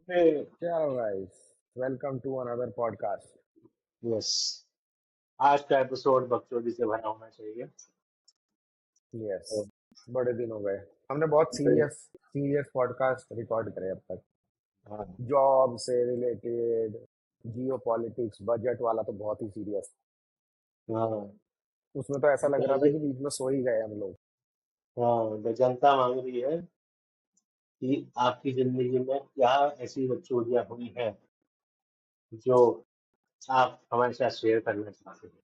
Hey, Ciao guys, welcome to another podcast. Yes. आज का episode बकचोदी से भरा होना चाहिए। यस, तो बड़े दिन हो गए। हमने बहुत फिर- सीरियस सीरियस पॉडकास्ट रिकॉर्ड करे अब तक। हाँ जॉब से रिलेटेड, जियो पॉलिटिक्स, बजट वाला तो बहुत ही सीरियस। हाँ। उसमें तो ऐसा लग रहा था पहले कि बीच में सो ही गए हम लोग। हाँ, तो जनता मांग रही है कि आपकी जिंदगी में क्या ऐसी बकचोदियां हुई हैं जो आप हमारे साथ शेयर करना चाहते हैं।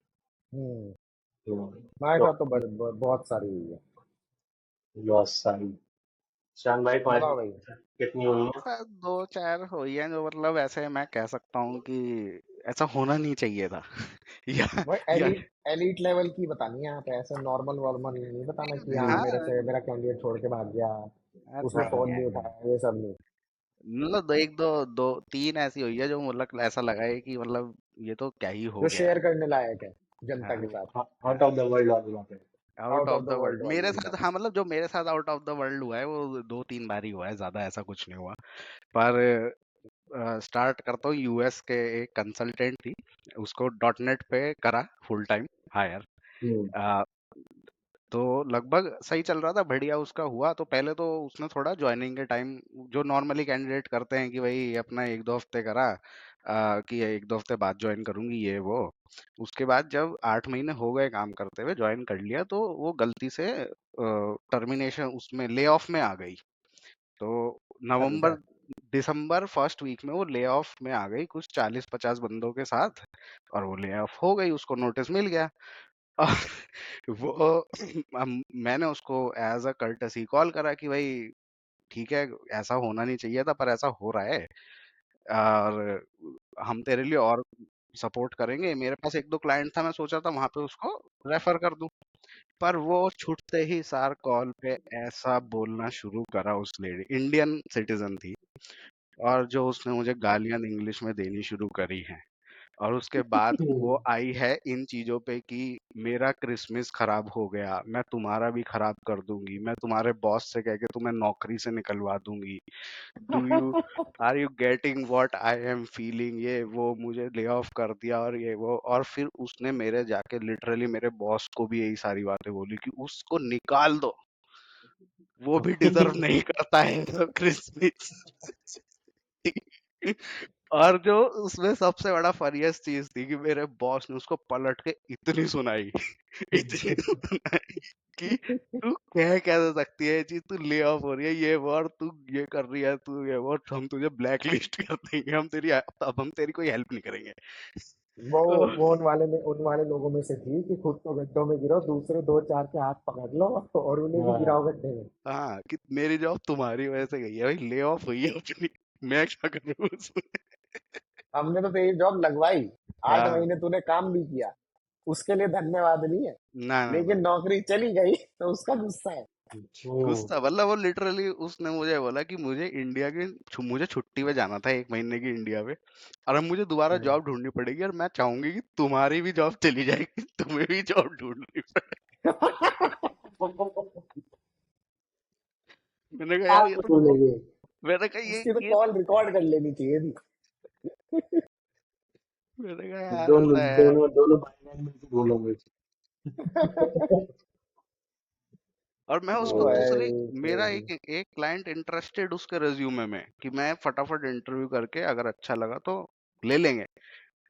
हम्म। तो, हमारे तो साथ तो बहुत सारी हुई है। लॉस सारी। शान भाई तुम्हारे बताओ भाई। साथ कितनी हुई है? ऐसा दो चार हुई हैं जो मतलब ऐसे मैं कह सकता हूँ कि ऐसा होना नहीं चाहिए था। या भाई या एलिट लेवल की बतानी है, आप ऐसे नॉर्मल वॉर्मल नहीं बताना कि हाँ हम्म, मेरा कैंडिडेट छोड़ के भाग गया, ऐसा उसने हाँ फोन नहीं नहीं है। उठाया, ये सब नहीं। मतलब दो तीन ऐसी हुई है जो मतलब ऐसा लगा है कि मतलब ये तो क्या ही हो जो गया। शेयर करने लायक है जनता के हाँ, साथ। आउट ऑफ द वर्ल्ड वाली बात है। Out out of of the the world world वाली मेरे बता। साथ, हाँ मतलब जो मेरे साथ आउट ऑफ द वर्ल्ड हुआ है वो दो तीन बार ही हुआ है, ज्यादा ऐसा कुछ नहीं हुआ। पर स्टार्ट करता हूँ। यूएस के एक कंसल्टेंट थी, उसको डॉट नेट पे करा फुल टाइम हायर। हम्म, तो लगभग सही चल रहा था, बढ़िया उसका हुआ। तो पहले तो उसने थोड़ा ज्वाइनिंग के टाइम जो नॉर्मली कैंडिडेट करते हैं कि भाई अपना एक दो हफ्ते करा, कि एक दो हफ्ते बाद ज्वाइन करूंगी ये वो। उसके बाद जब 8 महीने हो गए काम करते हुए, ज्वाइन कर लिया, तो वो गलती से टर्मिनेशन उसमें ले ऑफ में आ गई। तो अच्छा। नवंबर दिसंबर फर्स्ट वीक में वो ले ऑफ में आ गई कुछ 40-50 बंदों के साथ। और वो ले ऑफ हो गई, उसको नोटिस मिल गया। वो मैंने उसको एज अ कर्टसी कॉल करा कि भाई ठीक है, ऐसा होना नहीं चाहिए था पर ऐसा हो रहा है, और हम तेरे लिए और सपोर्ट करेंगे। मेरे पास एक दो क्लाइंट था, मैं सोचा था वहां पे उसको रेफर कर दूं। पर वो छुटते ही सार कॉल पे ऐसा बोलना शुरू करा। उस लेडी इंडियन सिटीजन थी, और जो उसने मुझे गालियां इंग्लिश में देनी शुरू करी हैं। और उसके बाद वो आई है इन चीजों पे कि मेरा क्रिसमस खराब हो गया, मैं तुम्हारा भी खराब कर दूंगी, मैं तुम्हारे बॉस से कह के तुम्हें नौकरी से निकलवा दूंगी। Do you are you getting what I am feeling, ये वो मुझे ले ऑफ कर दिया और ये वो। और फिर उसने मेरे जाके लिटरली मेरे बॉस को भी यही सारी बातें बोली कि उसको निकाल दो, वो भी डिजर्व नहीं करता है तो क्रिसमस। और जो उसमें सबसे बड़ा फनीएस्ट चीज थी कि मेरे बॉस ने उसको पलट के इतनी सुनाई, इतनी सुनाई कि तू कह कैसे सकती है ये चीज, तू ले ऑफ हो रही है ये वो, और तू ये कर रही है, तू ये वो, हम तुझे ब्लैक लिस्ट कर देंगे, हम तेरी अब हम तेरी कोई हेल्प नहीं करेंगे। वो तो वो उन वाले लोगों में से थी कि खुद तो गड्ढों में गिरो, दूसरे दो चार के हाथ पकड़ लो और उन्हें भी हाँ, गिराओ गड्ढे में। हाँ, कि मेरी जॉब तुम्हारी वजह से गई है भाई, ले ऑफ हुई है अपनी, मैं क्या करूँ उसमें। हमने तो तेरी जॉब लगवाई, आठ हाँ, महीने तूने काम भी किया, उसके लिए धन्यवाद नहीं है, ना ना ना, लेकिन नौकरी चली गई तो उसका गुस्सा है। हम्म, गुस्सा मतलब वो लिटरली उसने मुझे बोला कि मुझे इंडिया की मुझे छुट्टी पे जाना था 1 महीने की इंडिया पे, और अब मुझे दोबारा हम्म। जॉब ढूंढनी पड़ेगी, और मैं चाहूंगी कि तुम्हारी भी जॉब चली जाएगी, तुम्हें भी जॉब ढूंढनी पड़े। मैंने कहा यार आप ये तो बोलेंगे मैंने कहा उसकी तो ये कॉल रिकॉर्ड कर लेनी चाहिए थी। मैंने कहा यार दोनों ऐसा है। दोनों दोनों भाई मिलकर बोलोगे। और मैं ओ उसको तो दूसरी, भाई मेरा crazy। एक क्लाइंट इंटरेस्टेड उसके रिज्यूमे में कि मैं फटाफट इंटरव्यू करके अगर अच्छा लगा तो ले लेंगे,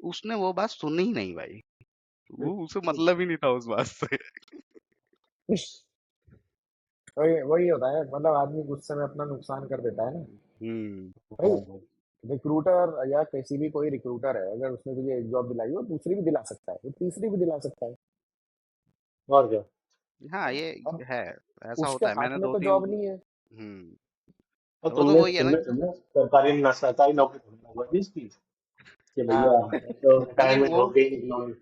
उसने वो बात सुनी ही नहीं भाई। वो उसे मतलब ही नहीं था उस बात से। वही वही होता है, मतलब आदमी गुस्से में अपना नुकसान कर देता है ना हम्म। भाई। रिक्रूटर या किसी भी कोई रिक्रूटर है, अगर उसने तुझे एक जॉब दिलाई हो, दूसरी भी दिला सकता है, वो तीसरी भी दिला सकता है। और क्या। हाँ ये अब है, ऐसा उसके होता है। हाथ मैंने में दो तो तीन। जॉब नहीं है। हम्म। और तो वो तो तुमने वही है ना। तुमने तुमने सरकारी नौकरी थोड़ी ना हुआ थी इसकी कि भैया हाँ। तो नहीं रिटायरमेंट वो हो गई निकलोगे।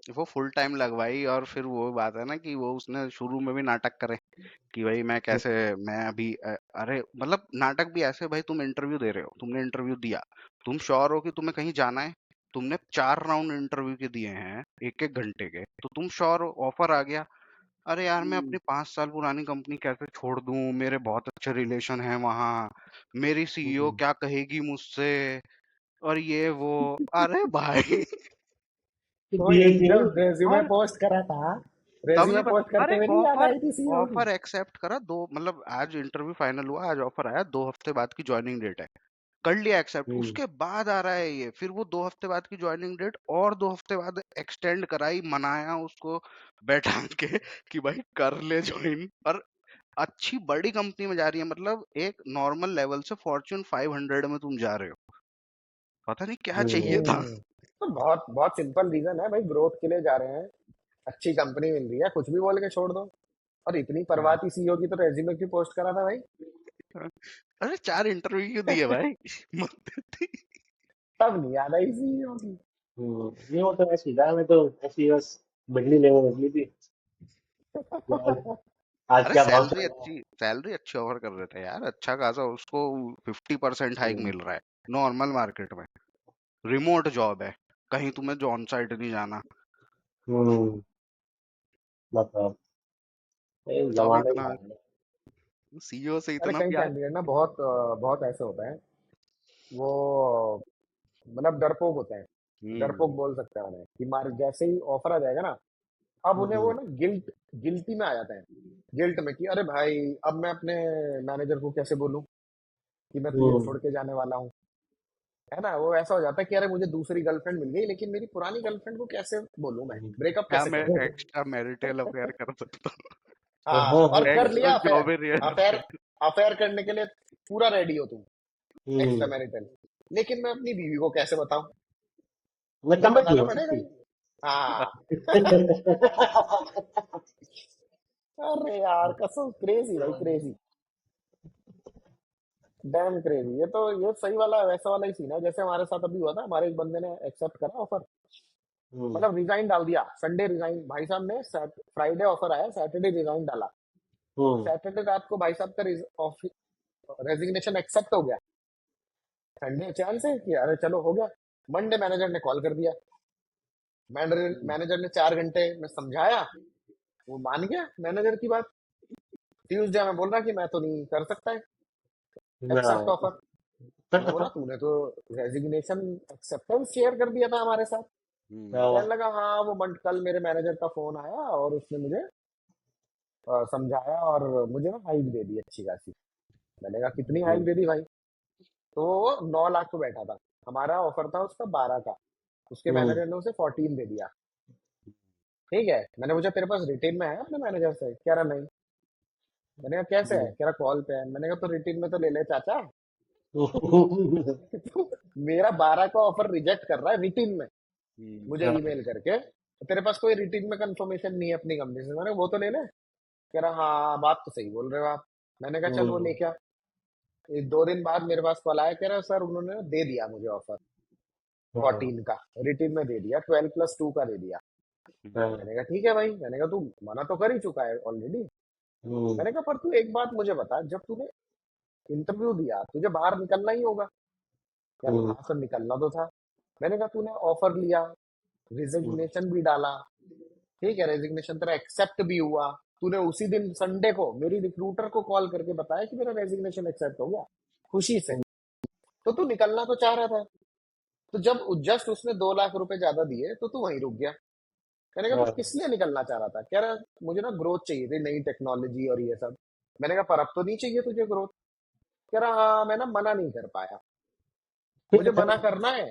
वो फुल टाइम लगवाई, और फिर वो बात है ना कि वो उसने शुरू में भी नाटक करे कि भाई मैं कैसे, मैं अभी अरे मतलब नाटक भी ऐसे, भाई तुम इंटरव्यू दे रहे हो, तुमने इंटरव्यू दिया, तुम श्योर हो कि तुम्हें कहीं जाना है, तुमने 4 राउंड इंटरव्यू के दिए हैं 1-1 घंटे के, तो तुम श्योर हो ऑफर आ गया, अरे यार मैं अपनी 5 साल पुरानी कंपनी कैसे छोड़ दूं, मेरे बहुत अच्छे रिलेशन हैं वहां, मेरी सीईओ क्या कहेगी मुझसे, और ये वो। अरे भाई कोई धीरे-धीरे जब रेज्यूमे और पोस्ट करा था, तब नहीं रेज्यूमे पता, पोस्ट करते अरे हुए नहीं याद ऑफर आई थी सीईओ की? ऑफर एक्सेप्ट करा, दो मतलब आज इंटरव्यू फाइनल हुआ, आज ऑफर आया, 2 हफ्ते बाद की ज्वाइनिंग डेट है, कर लिया एक्सेप्ट, उसके बाद आ रहा है ये, फिर वो 2 हफ्ते बाद की ज्वाइनिंग डेट और 2 हफ्ते बाद एक्सटेंड कराई, मनाया उसको बैठा के कि भाई कर ले ज्वाइन, और अच्छी बड़ी कंपनी में जा रही है, मतलब एक नॉर्मल लेवल से फॉर्च्यून 500 में तुम जा रहे हो, पता नहीं क्या चाहिए था। तो बहुत बहुत सिंपल रीजन है भाई, ग्रोथ के लिए जा रहे हैं, अच्छी कंपनी मिल रही है, कुछ भी बोल के छोड़ दो। और इतनी परवाह थी सीईओ की तो रेज्यूमे क्यों पोस्ट करा था भाई? अरे 4 इंटरव्यू क्यों दिए भाई मत देती। तब नहीं याद आई सीईओ की। नहीं वो तो ऐसी था, मैं तो ऐसी बस बिजली लेने निकली थी कि आज अरे क्या भाव सैलरी चल रहा है। अच्छी, सैलरी अच्छी ऑफर कर रहे थे यार, अच्छा खासा उसको 50% हाइक हम्म, मिल रहा है नॉर्मल मार्केट में, रिमोट जॉब है, कहीं तुम्हें जो ऑन साइट नहीं जाना, हम्म, बताओ, ये सब जमाना ही इतना, हाल है। सीईओ से अरे इतना कई प्यार। कैंडिडेट ना बहुत बहुत ऐसे होते हैं, वो मतलब डरपोक होते हैं, हम्म डरपोक बोल सकते हैं उन्हें, कि मार जैसे ही ऑफर आ जाएगा ना, अब उन्हें वो हम्म, ना गिल्टी में आ जाते हैं, गिल्ट में, कि अरे भाई अब मैं अपने मैनेजर को कैसे बोलूं कि मैं तुझे हम्म, छोड़ के जाने वाला हूँ, है ना? वो ऐसा हो जाता है कि अरे मुझे दूसरी गर्लफ्रेंड मिल गई, लेकिन मेरी पुरानी गर्लफ्रेंड को कैसे बोलूं, मैं हम्म, ब्रेकअप क्या कैसे मैं करूं? एक्स्ट्रा मैरिटल अफेयर कर सकता हूँ? हाँ, हाँ, और कर लिया extra affair, job in affair affair करने के लिए पूरा रेडी हो तुम, एक्स्ट्रा हम्म, मैरिटल, लेकिन मैं अपनी बीवी को कैसे बताऊं? मैं मुझे कमिट नहीं बताना हो पड़ेगा सकती। ही। हाँ। अरे यार कसम, क्रेजी भाई, क्रेजी, डैम क्रेजी। ये सही वाला वैसा वाला ही सीन है जैसे हमारे साथ अभी हुआ था, हमारे एक बंदे ने एक्सेप्ट करा ऑफर, हम्म, मतलब रिजाइन डाल दिया, संडे रिजाइन, भाई साहब ने फ्राइडे ऑफर आया, सैटरडे रिजाइन डाला, हम्म, सैटरडे रात को भाई साहब का रेजिग्नेशन एक्सेप्ट हो गया, संडे चैन से कि अरे चलो हो गया, मंडे मैनेजर ने कॉल कर दिया, मैनेजर मैनेजर ने 4 घंटे में समझाया, वो मान गया मैनेजर की बात, ट्यूसडे में बोल रहा कि मैं तो नहीं कर सकता है ना, एक्सेप्ट ऑफर। मैंने बोला तूने तो रेजिग्नेशन एक्सेप्टेंस शेयर कर दिया था हमारे साथ। कहने लगा हाँ वो कल मेरे मैनेजर का फोन आया और उसने मुझे समझाया और मुझे ना हाइक दे दी अच्छी खासी। मैंने कहा कितनी हाइक दे दी भाई? तो वो 9 लाख पे बैठा था, हमारा ऑफर था उसका 12 का, उसके हम्म, मैनेजर ने उसे 14 दे दिया। ठीक है, मैंने पूछा तेरे पास रिटेन में है अपने मैनेजर से? कह रहा नहीं। मैंने कहा कैसे है? कह रहा कॉल पे है। मैंने कहा तो रिटेन में तो ले ले चाचा। तो मेरा 12 का ऑफर रिजेक्ट कर रहा है रिटेन में, मुझे ईमेल करके, तो तेरे पास कोई रिटेन में कंफर्मेशन नहीं है अपनी कंपनी से? मैंने कहा, वो तो ले ले। कह रहा हाँ बात तो सही बोल रहे हो आप। मैंने कहा चल वो हम्म, लेके आ। 2 दिन बाद मेरे पास कॉल आया, कह रहा सर उन्होंने दे दिया मुझे ऑफर, हाँ, 14 का रिटेन में दे दिया, 12+2 का दे दिया। हाँ, मैंने कहा ठीक है भाई, मैंने कहा तू मना तो कर ही चुका है ऑलरेडी। हम्म, मैंने कहा पर तू एक बात मुझे बता, जब तूने इंटरव्यू दिया तुझे बाहर निकलना ही होगा। कह रहा हम्म, हाँ सर निकलना तो था। मैंने कहा तूने ऑफर लिया, हम्म, रिजिग्नेशन भी डाला, ठीक है रेजिग्नेशन तेरा एक्सेप्ट भी हुआ, तूने उसी दिन संडे को मेरी रिक्रूटर को कॉल करके बताया कि मेरा रेजिग्नेशन एक्सेप्ट हो गया, खुशी से, तो तू निकलना तो चाह रहा था। तो जब जस्ट उसने 2 लाख रुपए ज्यादा दिए तो तू वहीं रुक गया। मैंने कहा तू हाँ, किस लिए निकलना चाह रहा था? कह रहा मुझे ना ग्रोथ चाहिए थी, नई टेक्नोलॉजी और ये सब। मैंने कहा पर अब तो नहीं चाहिए तुझे ग्रोथ? कह रहा हाँ मैं ना मना नहीं कर पाया, मुझे मना करना है,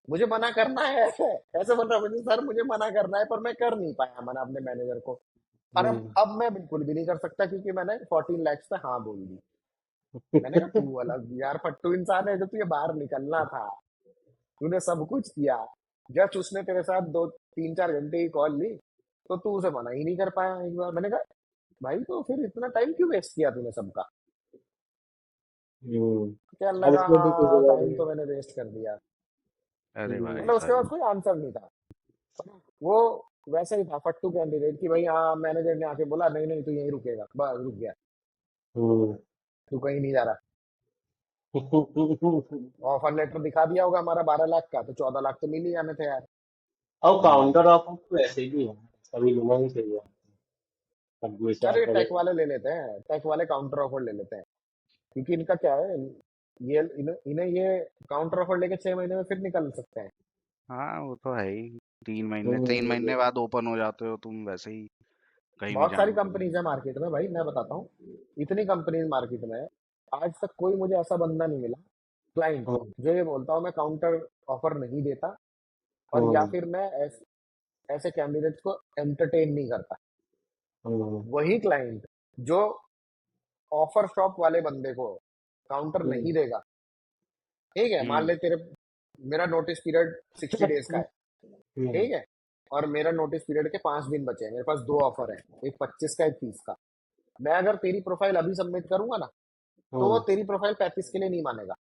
मुझे मना करना है। ऐसे बोल रहा मुझे सर मुझे मना करना है पर मैं कर नहीं पाया मना अपने मैनेजर को। और हम्म, अब मैं बिल्कुल भी नहीं कर सकता क्योंकि मैंने 14 lakhs पे हाँ बोल दी। मैंने कहा तू अलग यार फट्टू इंसान है, जो तुझे बाहर निकलना था, तूने सब कुछ किया, जस्ट उसने तेरे साथ 2 3 4 घंटे की कॉल ली तो तू उसे मना ही नहीं कर पाया एक बार। मैंने कहा भाई तो फिर इतना टाइम क्यों वेस्ट किया तूने सबका? क्या अब लगा इसमें भी कुछ हाँ जवाब टाइम नहीं तो है। मैंने वेस्ट कर दिया। अरे भाई मतलब उसके साहब, पास कोई आंसर नहीं था, वो वैसा ही था फट्टू कैंडिडेट कि भाई हाँ मैनेजर ने आके बोला नहीं नहीं तू यहीं रुकेगा, बस रुक गया, हम्म, तू कहीं नहीं जा रहा। ऑफर लेटर दिखा दिया होगा हमारा 12 लाख का, तो 14 लाख तो मिल ही जाने थे यार। और काउंटर ऑफर तो ऐसे भी है, कभी लेना ही चाहिए। सब कोई यार शेयर ये करे। टेक वाले ले लेते हैं, टेक वाले काउंटर ऑफर ले लेते हैं, क्योंकि इनका क्या है, ये इन्हें ये काउंटर ऑफर लेके 6 महीने में फिर निकल सकते हैं। हाँ वो तो है ही। 3 महीने हम्म, बाद ओपन हो जाते हो तुम वैसे ही, कहीं भी बहुत सारी जाने के लिए। कंपनीज है मार्केट में भाई, मैं बताता हूँ, इतनी कंपनीज मार्केट में है, आज तक कोई मुझे ऐसा बंदा नहीं मिला क्लाइंट हम्म, जो ये बोलता हूँ मैं काउंटर ऑफर नहीं देता, और या हम्म, फिर मैं ऐसे कैंडिडेट्स को एंटरटेन नहीं करता। हम्म, वही क्लाइंट जो ऑफर शॉप वाले बंदे को काउंटर हम्म, नहीं देगा, ठीक है, मान हम्म ले तेरे, मेरा नोटिस पीरियड 60 डेज का है, हम्म, ठीक है, और मेरा नोटिस पीरियड के 5 दिन बचे हैं, मेरे पास 2 ऑफर है, एक 25 का एक 30 का। मैं अगर तेरी प्रोफाइल अभी सबमिट करूंगा ना, तो वो हम्म, तेरी प्रोफाइल 35 के लिए नहीं मानेगा,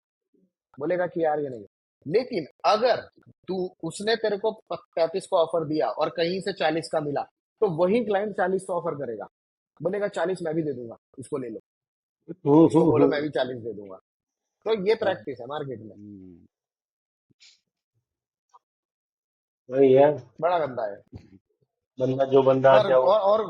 बोलेगा कि यार ये नहीं है। लेकिन अगर तू, उसने तेरे को 35 का ऑफर दिया और कहीं से 40 का मिला, तो वही क्लाइंट 40 का ऑफर करेगा, बोलेगा 40 मैं भी दे दूंगा, इसको ले लो, इसको बोलो मैं भी 40 दे दूंगा। तो ये प्रैक्टिस है मार्केट में, हम्म, वही है। बड़ा गंदा है। बंदा जो बंदा और क्या वो, और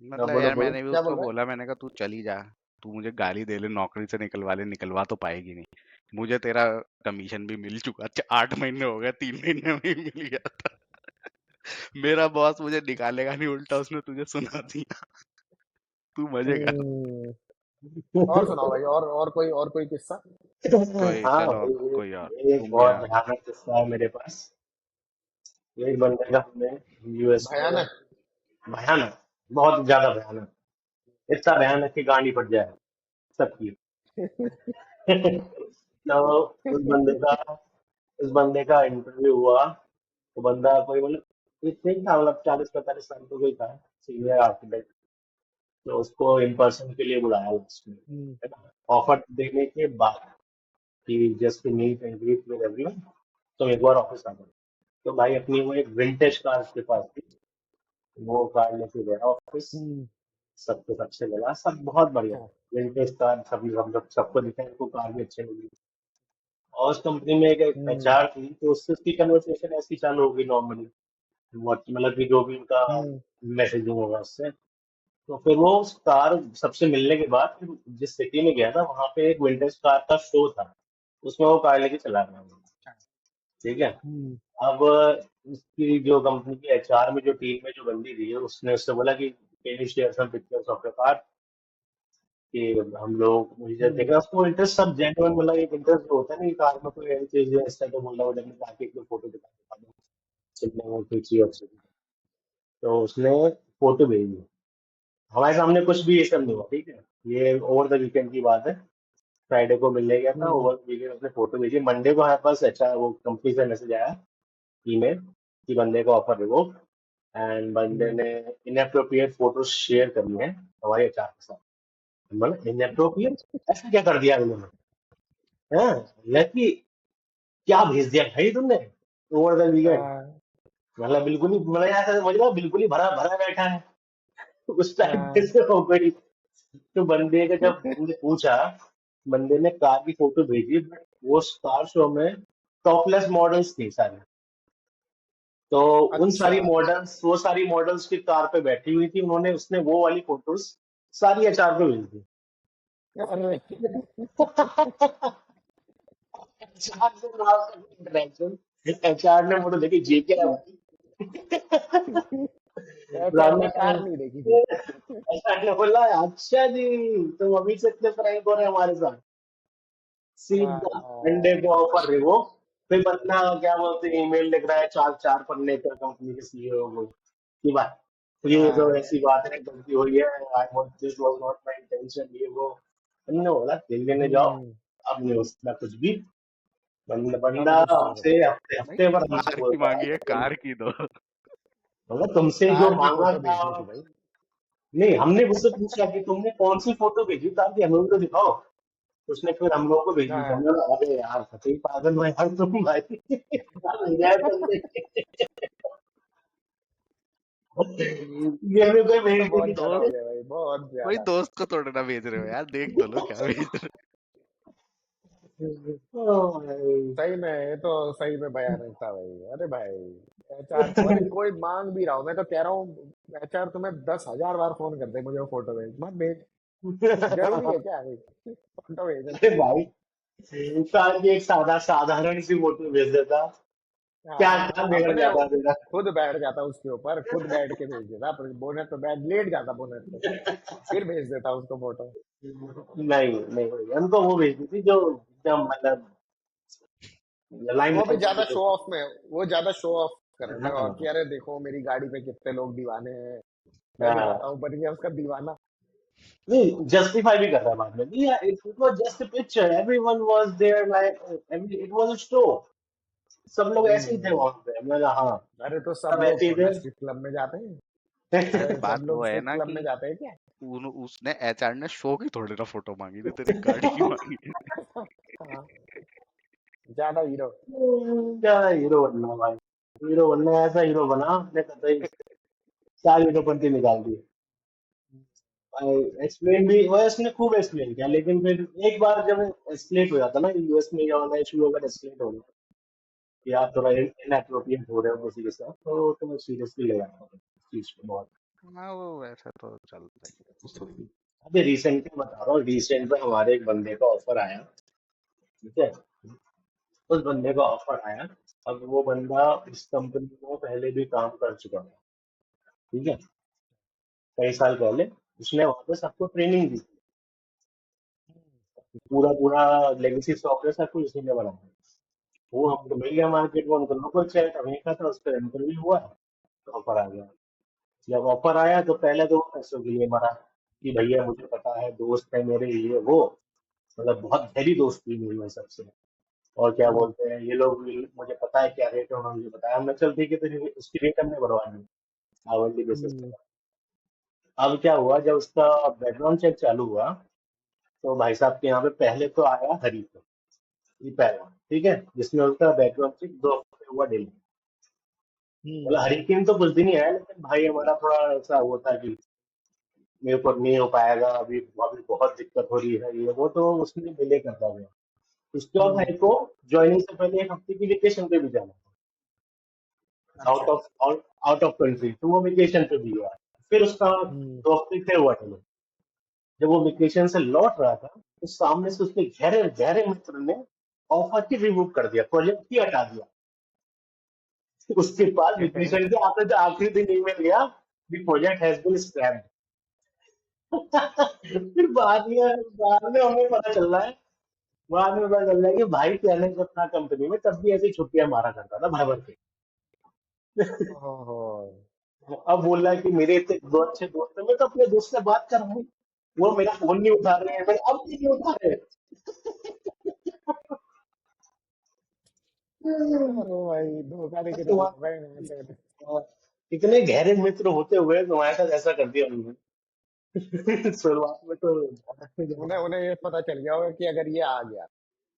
क्या मतलब बोल यार बोलो। मैंने भी क्या बोल उसको रहा है? बोला, मैंने कहा तू चली जा, तू मुझे गाली दे ले, नौकरी से निकलवा ले, निकलवा तो पाएगी नहीं। मुझे तेरा कमीशन भी मिल चुका, 8 महीने हो गए, 3 महीने में ही मिल गया था। मेरा बॉस मुझे निकालेगा नहीं, उल्टा उसने तुझे सुना दिया, तू मजे कर। हम्म, और सुनाओ भाई, और कोई किस्सा? कोई हाँ चलो भाई, कोई और, एक तुम बहुत या भयानक किस्सा है मेरे पास। एक बंदे का हमने यूएस में, भयानक। भयानक, बहुत ज्यादा भयानक, इतना भयानक कि गांड ही फट जाए सबकी। तो उस बंदे का उस बंदे का इंटरव्यू हुआ। तो बंदा कोई मतलब इतने ही था, मतलब 40-45 साल का कोई था, सीनियर आर्किटेक्ट। तो उसको इन पर्सन के लिए बुलाया लास्ट में, हम्म, है ना, ऑफर देने के बाद, कि just meet and greet with everyone, तो एक बार ऑफिस आ गए। तो भाई अपनी वो एक विंटेज कार उसके पास थी, वो कार लेके गया ऑफिस। हम्म, सबको सबसे मिला, सब बहुत बढ़िया, हाँ, विंटेज कार, सभी हम लोग सबको दिखा, इनको कार भी अच्छी मिली। और उस कंपनी में एक हम्म, एचआर थी, तो उससे उसकी कन्वर्सेशन ऐसी चालू हो गई नॉर्मली, मतलब कि जो भी उनका हम्म, मैसेजिंग होगा उससे। तो फिर वो उस कार सबसे मिलने के बाद फिर जिस सिटी में गया था, वहां पे एक विंटेज कार का शो था, उसमें वो कार लेके चला गया वो। ठीक है। हम्म, अब उसकी जो कंपनी की एचआर में जो टीम में जो बंदी थी, उसने उससे बोला कि can you share some pictures of your car, कि हम लोग मुझे देख हम्म, रहे हैं उसको इंटरेस्ट, सब जेन्युइन, मतलब एक इंटरेस्ट जो होता है ना कि कार में कोई ऐसी चीज है, इस टाइप का बोला वोला में जाके एक फोटो दिखा दो, चिल्ला वो खींची अच्छी। तो उसने फोटो भेजी, हमारे सामने कुछ भी ये सब नहीं हम्म, हुआ, ठीक है। ये ओवर द वीकेंड की बात है, फ्राइडे को मिलने गया था, हम्म, ओवर द वीकेंड उसने फोटो भेजी, मंडे को हमारे पास अच्छा वो कंपनी से मैसेज आया, ईमेल, कि बंदे का ऑफर रिवोक, एंड बंदे हम्म, ने इनएप्रोप्रिएट फोटो शेयर करी है हमारे एचआर के साथ। मतलब इनएप्रोप्रिएट, ऐसा क्या कर दिया उन्होंने? हाँ, लकी, क्या भेज दिया भाई तुमने ओवर द वीकेंड? हाँ, मतलब बिल्कुल ही, मतलब ऐसा समझ लो बिल्कुल ही भरा भरा बैठा है। तो उस टाइम हाँ, कैसे हो गई? तो बंदे का जब हमने पूछा, बंदे ने कार की फोटो भेजी, बट वो कार शो में टॉपलेस मॉडल्स थी सारी। तो अच्छा, वो सारी मॉडल्स की कार पे बैठी हुई थी, उन्होंने उसने वो वाली फोटोज सारी एचआर को भेज दी। अरे एचआर से इंटरेक्शन, एचआर ने फोटो देखी, जी क्या है एचआर ने कार भाई? नहीं देखी थी। एचआर ने बोला अच्छा जी, तुम अभी से इतने फ्रैंक हो रहे हैं हमारे साथ, सीधा मंडे हाँ, को ऑफर रिवो। फिर बंदा क्या बोलते हैं, ईमेल लिख रहा है 4 4 पन्ने का कंपनी के सीईओ को, कि बात, तो ये तो हाँ, ऐसी बात है, गलती हुई है, I want, this was not my intention, ये वो। हमने बोला दिल लेने जाओ, हम्म, अब नहीं उसका कुछ भी। बंदा अब बंदा कुछ नहीं हमसे होता हफ्ते भाई हफ्ते भर हमसे कार की बोलता है मांगी है, कि कार की दो। मतलब तुमसे जो कार की मांगा फोटो था। भेजनी थी भाई। नहीं, हमने उससे पूछा कि तुमने कौन सी फोटो भेजी, ताकि हमें तो दिखाओ। तो उसने फिर हम लोगों को भेजी, तो हाँ, हमने बोला, अरे यार सही पागल हो यार तुम भाई, क्या मिल जाए तुमने? ये हमें कोई ये तो भेजते नहीं बहुत ज्यादा था। हो गया भाई, बहुत भाई ज्यादा। दोस्त को थोड़ा ना भेज रहे हो यार, देख तो लो क्या भेज रहे ओ भाई। सही में ये तो सही में भयानक था भाई, अरे भाई एचआर को, अरे कोई मांग भी रहा हो, मैं तो कह रहा हूँ एचआर तुम्हें 10,000 बार फोन कर दे, मुझे वो फोटो भेज, मत भेज, जरूरी है क्या अभी फोटो भेजना? अरे भाई, इंसान की एक साधारण सी फोटो भेज देता, क्या हाँ, क्या बिगड़ अपने जाता तेरा। खुद बैठ जाता उसके ऊपर, खुद बैठ के भेज देता, बोनट पे बैठ लेट जाता बोनट पे, फिर भेज देता उसको फोटो। नहीं नहीं, हमको वो भेजती थी जो एकदम मतलब वो भी लाइमलाइट ज्यादा में शो होती ऑफ में, वो ज्यादा शो ऑफ थी। करने में, और हाँ कि अरे देखो मेरी गाड़ी पे कितने लोग दीवाने हैं, मैं दिखाता हाँ, हूँ, बन गया उसका दीवाना। नहीं जस्टिफाई भी कर रहा है बाद में, it was just a picture, everyone was there, like it was a show, सब लोग ऐसे ही थे हम्म। वहां पे। मैंने कहा हाँ, अरे तो सब सब लोग ऐसे ही थोड़ा थे। स्ट्रिप क्लब में जाते हैं, अरे अरे बात सब वो लोग है स्ट्रिप ना क्लब में कि जाते हैं क्या? उसने एचआर ने शो की थोड़ी ना फोटो मांगी थी, तेरी गाड़ी की मांगी है। हाँ, ज्यादा हीरो। क्या हीरो बनना भाई, हीरो बनना, ऐसा हीरो बना आपने कतई सारी हीरोपंती निकाल दी। एक्सप्लेन भी वो उसने खूब एक्सप्लेन किया, लेकिन फिर एक बार जब एस्केलेट हो जाता ना, यूएस में या वाला इशू अगर एस्केलेट हो गया कि आप थोड़ा इनएप्रोप्रिएट हो रहे हो किसी के साथ, तो मैं सीरियसली ले जाता हूँ इस चीज को बहुत। हाँ वो वैसा तो चलता ही अभी रिसेंट में बता रहा हूँ, रिसेंट में हमारे एक बंदे का ऑफर आया, ठीक है, उस बंदे का ऑफर आया। अब वो बंदा इस कंपनी में पहले भी काम कर चुका है, ठीक है, कई साल पहले उसने वहां पे सबको ट्रेनिंग दी, पूरा पूरा लेगेसी सॉफ्टवेयर सब कुछ उसी ने बनाया। वो हमको मिल गया मार्केट में, उनको लोकल चैट हमें था, तो उस पर इंटरव्यू हुआ तो ऑफर आ गया। जब ऑफर आया तो पहले तो वो पैसों के लिए मरा कि भैया मुझे पता है, दोस्त है मेरे, ये वो, मतलब बहुत गहरी दोस्ती मेरी है सबसे, और क्या हम्म। बोलते हैं ये लोग, मुझे पता है क्या रेट है, उन्होंने मुझे बताया, हमने चल ठीक है, तो उसकी रेट हमने बढ़वा दी आवरली बेसिस पे। हम्म। अब क्या हुआ, जब उसका बैकग्राउंड चेक चालू हुआ, तो भाई साहब के यहाँ पे पहले तो आया हरी, ये पहला, ठीक है, जिसमें उसका बैकग्राउंड चेक 2 हफ्ते हुआ डेली। मतलब हम्म। हरिकेन तो कुछ दिन ही आया, लेकिन भाई हमारा थोड़ा ऐसा होता कि मेरे को नहीं हो पाएगा, अभी अभी बहुत दिक्कत हो रही है, ये वो, तो उसमें डिले करता गया। उसके बाद हम्म। भाई को ज्वाइनिंग से पहले 1 हफ्ते की वेकेशन पे भी जाना था, अच्छा। आउट ऑफ कंट्री, तो वो वेकेशन पे भी गया। फिर उसका हम्म। 2 हफ्ते फिर हुआ डिले। जब वो वेकेशन से लौट रहा था, तो सामने से उसके गहरे गहरे मित्र ने ऑफर की रिमूव कर दिया, प्रोजेक्ट ही हटा दिया। उसके बाद वेकेशन के आते जो आखिरी दिन ईमेल गया, the project has been scrapped. फिर बाद में हमें पता चल रहा है, बाद में पता चल रहा है कि भाई पहले जब था कंपनी में तब भी ऐसी छुट्टियां मारा करता था भर भर के। ओहो। अब बोल रहा है कि मेरे इतने दो अच्छे दोस्त हैं, मैं तो अपने दोस्त से बात कर रहा हूँ, वो मेरा फोन नहीं उठा रहे हैं, मैं अब भी नहीं उठा रहे। अरे भाई धोखा दे के चले तुम्हारा भाई वहां से। इतने गहरे मित्र होते हुए तुम्हारे साथ ऐसा कर दिया उन्होंने। शुरुआत में तो उन्हें उन्हें ये पता चल गया होगा कि अगर ये आ गया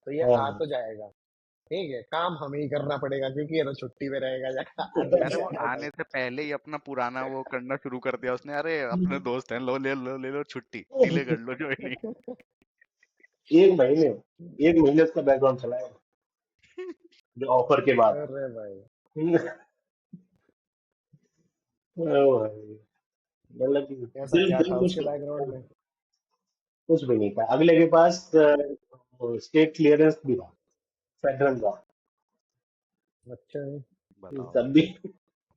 तो ये आ हाँ। तो जाएगा, ठीक है, काम हमें ही करना पड़ेगा क्योंकि ये तो छुट्टी पे रहेगा या आ तो अरे वो जाएगा आने भाई। से पहले ही अपना पुराना वो करना शुरू कर दिया उसने। अरे अपने दोस्त हैं, लो ले लो छुट्टी, डिले कर लो ज्वाइनिंग। एक महीने एक महीने उसका बैकग्राउंड चलाया, जो ऑफर के बाद। अरे भाई। ओ भाई, मतलब कि ऐसा दिल क्या दिल था खुश उसके कर बैकग्राउंड दिया। में? कुछ भी नहीं था, अगले के पास स्टेट क्लियरेंस भी था, फेडरल का, बताओ। तब भी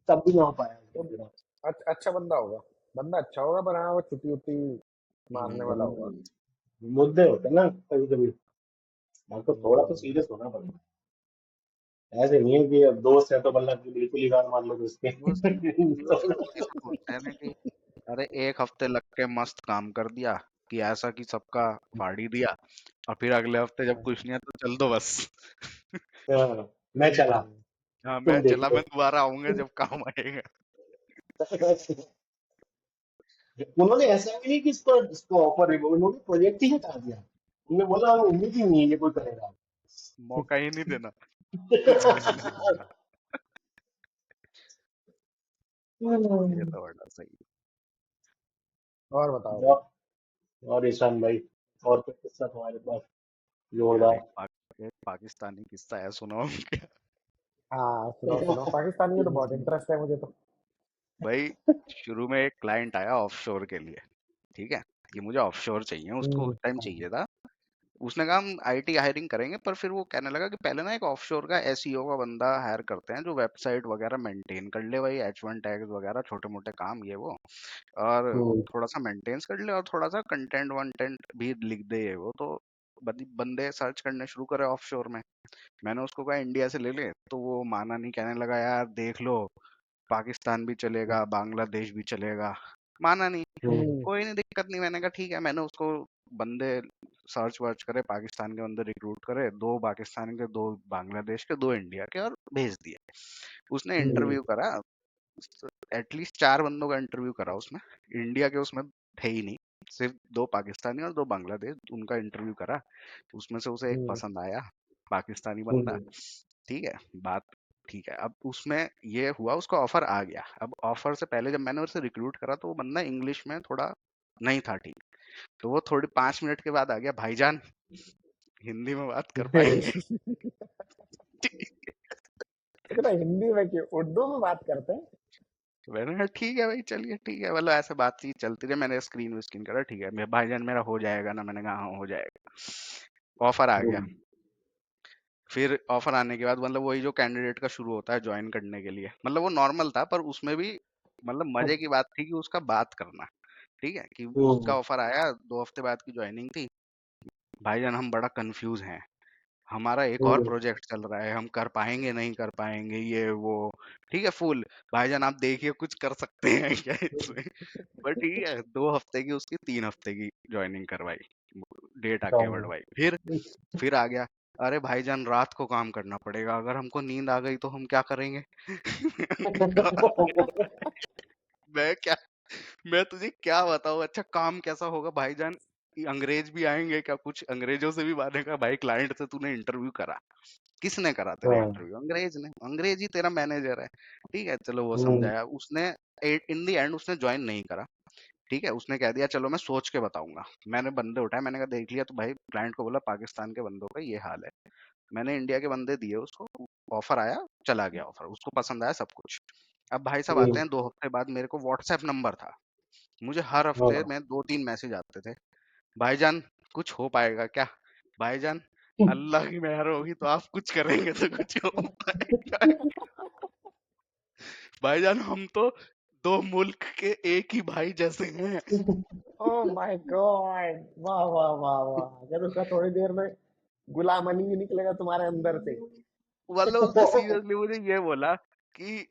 तब भी ना हो पाया तो उनका पूरा। अच्छा बंदा होगा, बंदा अच्छा होगा, पर हाँ वो छुट्टी उट्टी मारने वाला होगा। मुद्दे होते हैं ना कभी कभी, आपको थोड़ा तो हम्म। सीरियस होना पड़ेगा। ऐसे नहीं है कि अब दोस्त है तो मतलब कि बिल्कुल ही गाल मार लो उसके। वो सब ऐसा सोचते हैं ना कि अरे एक हफ्ते लग के मस्त काम कर दिया, कि ऐसा कि सबका फाड़ ही दिया, और फिर अगले हफ्ते जब कुछ नहीं है तो चल दो बस। हाँ, मैं चला, हम्म। हाँ मैं तुम चला, मैं देखो। दोबारा आऊंगा जब काम आएगा। उन्होंने ऐसा भी नहीं कि इसको इसको ऑफर है, उन्होंने प्रोजेक्ट ही हटा दिया, उन्होंने बोला हमें उम्मीद ही नहीं है ये कोई करेगा। मौका ही नहीं देना, कुछ भी नहीं देना। ये तो बड़ा सही और बताओ भाई। और और ईशान भाई, और कोई किस्सा तुम्हारे पास है। यार जोरदार? एक पाकिस्तानी किस्सा है, सुनाओ क्या? हाँ सुनाओ सुनाओ, पाकिस्तानी में तो बहुत इंटरेस्ट है मुझे तो। भाई शुरू में एक क्लाइंट आया ऑफशोर के लिए, ठीक है, कि मुझे ऑफशोर चाहिए, उसको उस टाइम चाहिए था। उसने कहा हम आईटी हायरिंग करेंगे, पर फिर वो कहने लगा कि पहले ना एक ऑफशोर का एसईओ का बंदा हायर करते हैं जो वेबसाइट वगैरह मेंटेन कर ले, भाई H1 टैग्स वगैरह छोटे मोटे काम ये वो, और थोड़ा सा मेंटेन कर ले और थोड़ा सा कंटेंट वंटेंट भी लिख दे ये वो, तो बंदे सर्च करने शुरू करे ऑफशोर में। मैंने उसको कहा इंडिया से ले ले, तो वो माना नहीं, कहने लगा यार देख लो पाकिस्तान भी चलेगा बांग्लादेश भी चलेगा, माना नहीं। कोई नहीं दिक्कत नहीं, मैंने कहा ठीक है, मैंने उसको बंदे सर्च वर्च करे, पाकिस्तान के बंदे रिक्रूट करे, 2 पाकिस्तान के, 2 बांग्लादेश के, 2 इंडिया के, और भेज दिए। उसने इंटरव्यू करा, एटलीस्ट 4 बंदों का इंटरव्यू करा उसने, इंडिया के उसमें थे ही नहीं, सिर्फ 2 पाकिस्तानी और 2 बांग्लादेश, उनका इंटरव्यू करा। उसमें से उसे एक पसंद आया, पाकिस्तानी बंदा, ठीक है, बात ठीक है। अब उसमें ये हुआ, उसका ऑफर आ गया। अब ऑफर से पहले जब मैंने उसे रिक्रूट करा तो वो बंदा इंग्लिश में थोड़ा नहीं था ठीक, तो वो थोड़ी 5 मिनट के बाद आ गया, भाईजान हिंदी में बात कर पाएंगे? इतना हिंदी में क्यों, उर्दू में बात करते हैं। मैंने कहा ठीक है भाई, चलिए ठीक है, मतलब ऐसे बातचीत चलती रही, मैंने स्क्रीन विस्क्रीन करा, ठीक है मैं भाईजान मेरा हो जाएगा ना, मैंने कहा हाँ हो जाएगा। ऑफर आ गया। फिर ऑफर आने के बाद मतलब वही जो कैंडिडेट का शुरू होता है ज्वाइन करने के लिए, मतलब वो नॉर्मल था, पर उसमें भी मतलब मजे की बात थी कि उसका बात करना, ठीक है, कि उसका ऑफर आया, 2 हफ्ते बाद की ज्वाइनिंग थी। भाईजान हम बड़ा कंफ्यूज हैं, हमारा एक और प्रोजेक्ट चल रहा है, हम कर पाएंगे नहीं कर पाएंगे ये वो, ठीक है फुल, भाईजान आप देखिए कुछ कर सकते हैं क्या इसमें? पर ठीक है, 2 हफ्ते की उसकी 3 हफ्ते की ज्वाइनिंग करवाई, डेट आके बढ़वाई। फिर आ गया, अरे भाईजान रात को काम करना पड़ेगा, अगर हमको नींद आ गई तो हम क्या करेंगे? मैंने कहा, मैं क्या, मैं तुझे क्या बताऊं, अच्छा काम कैसा होगा भाईजान? ये अंग्रेज भी आएंगे क्या? कुछ अंग्रेजों से भी बात है का? भाई क्लाइंट से तूने इंटरव्यू करा, किसने करा तेरा इंटरव्यू? अंग्रेज ने, अंग्रेज ही तेरा मैनेजर है, ठीक है, चलो वो समझाया उसने। इन दी एंड उसने ज्वाइन नहीं करा, ठीक है, उसने कह दिया चलो मैं सोच के बताऊंगा। मैंने बंदे उठाए, मैंने कहा देख लिया, तो भाई क्लाइंट को बोला पाकिस्तान के बंदों का ये हाल है, मैंने इंडिया के बंदे दिए उसको, ऑफर आया, चला गया ऑफर, उसको पसंद आया सब कुछ। अब भाई साहब आते हैं 2 हफ्ते बाद, मेरे को व्हाट्सएप नंबर था, मुझे हर हफ्ते में 2-3 मैसेज आते थे, भाईजान कुछ हो पाएगा क्या? भाईजान अल्लाह की मेहर होगी तो आप कुछ करेंगे तो कुछ हो पाएगा। भाईजान हम तो 2 मुल्क के एक ही भाई जैसे हैं। ओह माय गॉड, वाह वाह वाह वाह, अगर उसका थोड़ी देर में गुलाम अली भी निकलेगा तुम्हारे अंदर से। मतलब उसने सीरियसली मुझे ये बोला कि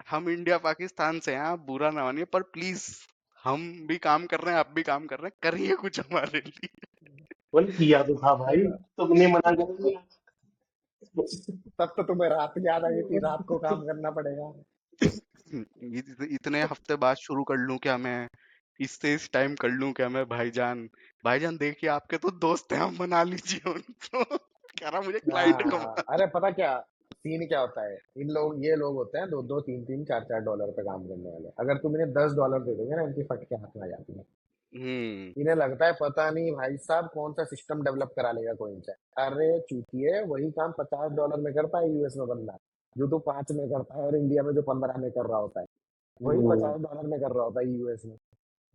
हम इंडिया पाकिस्तान से हैं, आप बुरा ना मानिए, पर प्लीज हम भी काम कर रहे हैं, आप भी काम कर रहे हैं, करिए कुछ हमारे लिए। बोले किया तो था भाई, तुमने मना कर दिया। तब तो तुम्हें रात याद आई थी, रात को काम करना पड़ेगा। इतने हफ्ते बाद शुरू कर लूं क्या मैं, इससे इस टाइम कर लूं क्या मैं? भाईजान, भाईजान देखिए आपके तो दोस्त हैं, आप मना लीजिए उनको। कह रहा मुझे क्लाइंट को हाँ, अरे पता क्या सीन क्या होता है, इन लोग ये लोग होते हैं 2-2 3-3 4-4 डॉलर पे काम करने वाले। अगर तुम इन्हें $10 दे दोगे ना, इनकी फट के हाथ में आ जाती है। हम्म। इन्हें लगता है पता नहीं भाई साहब कौन सा सिस्टम डेवलप करा लेगा कोई इनसे। अरे चूतिए, वही काम $50 में करता है यूएस में बंदा, जो तू 5 में करता है, और इंडिया में जो 15 में कर रहा होता है, वही $50 में कर रहा होता है यूएस में।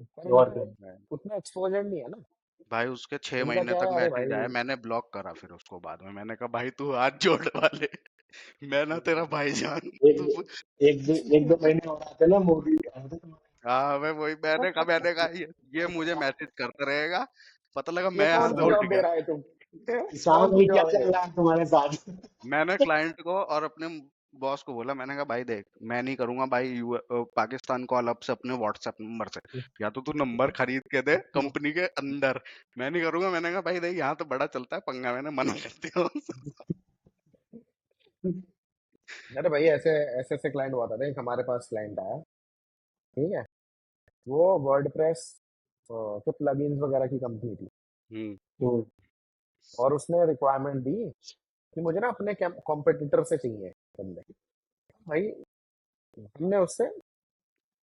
पर और इनको क्या। उतना एक्सपोजर नहीं है ना। भाई उसके 6 इनका महीने क्या तक है, अरे मैसेज भाई आया, मैंने ब्लॉक करा फिर उसको बाद में, मैंने कहा भाई तू हाथ जोड़ वाले, मैं ना तेरा भाईजान तू। एक दो महीने और आते ना मोदी आते तो हाँ मैं वही, मैंने कहा ये मुझे मैसेज करता रहेगा, पता लगा ये मैं यहाँ कौन से सी उठ जॉब दे गया। रहा है तुम? किसान कौन सी भी क्या जॉब चल है? रहा है तुम्हारे साथ। मैंने क्लाइंट को और अपने बॉस को बोला, मैंने कहा भाई देख मैं नहीं करूंगा भाई पाकिस्तान कॉल अब से अपने व्हाट्सएप नंबर से, या तो तू नंबर खरीद के दे कंपनी के अंदर, मैं नहीं करूंगा। मैंने कहा भाई देख यहाँ तो बड़ा चलता है पंगा, मैंने मना कर दिया। अरे भाई ऐसे ऐसे ऐसे क्लाइंट हुआ था, देख हमारे पास क्लाइंट आया, ठीक है, वो वर्डप्रेस के प्लगइन्स वगैरह की कंपनी थी। हम्म। हम्म, और उसने रिक्वायरमेंट दी कि मुझे ना अपने कॉम्पिटिटर से चाहिए बंदे। भाई हमने उससे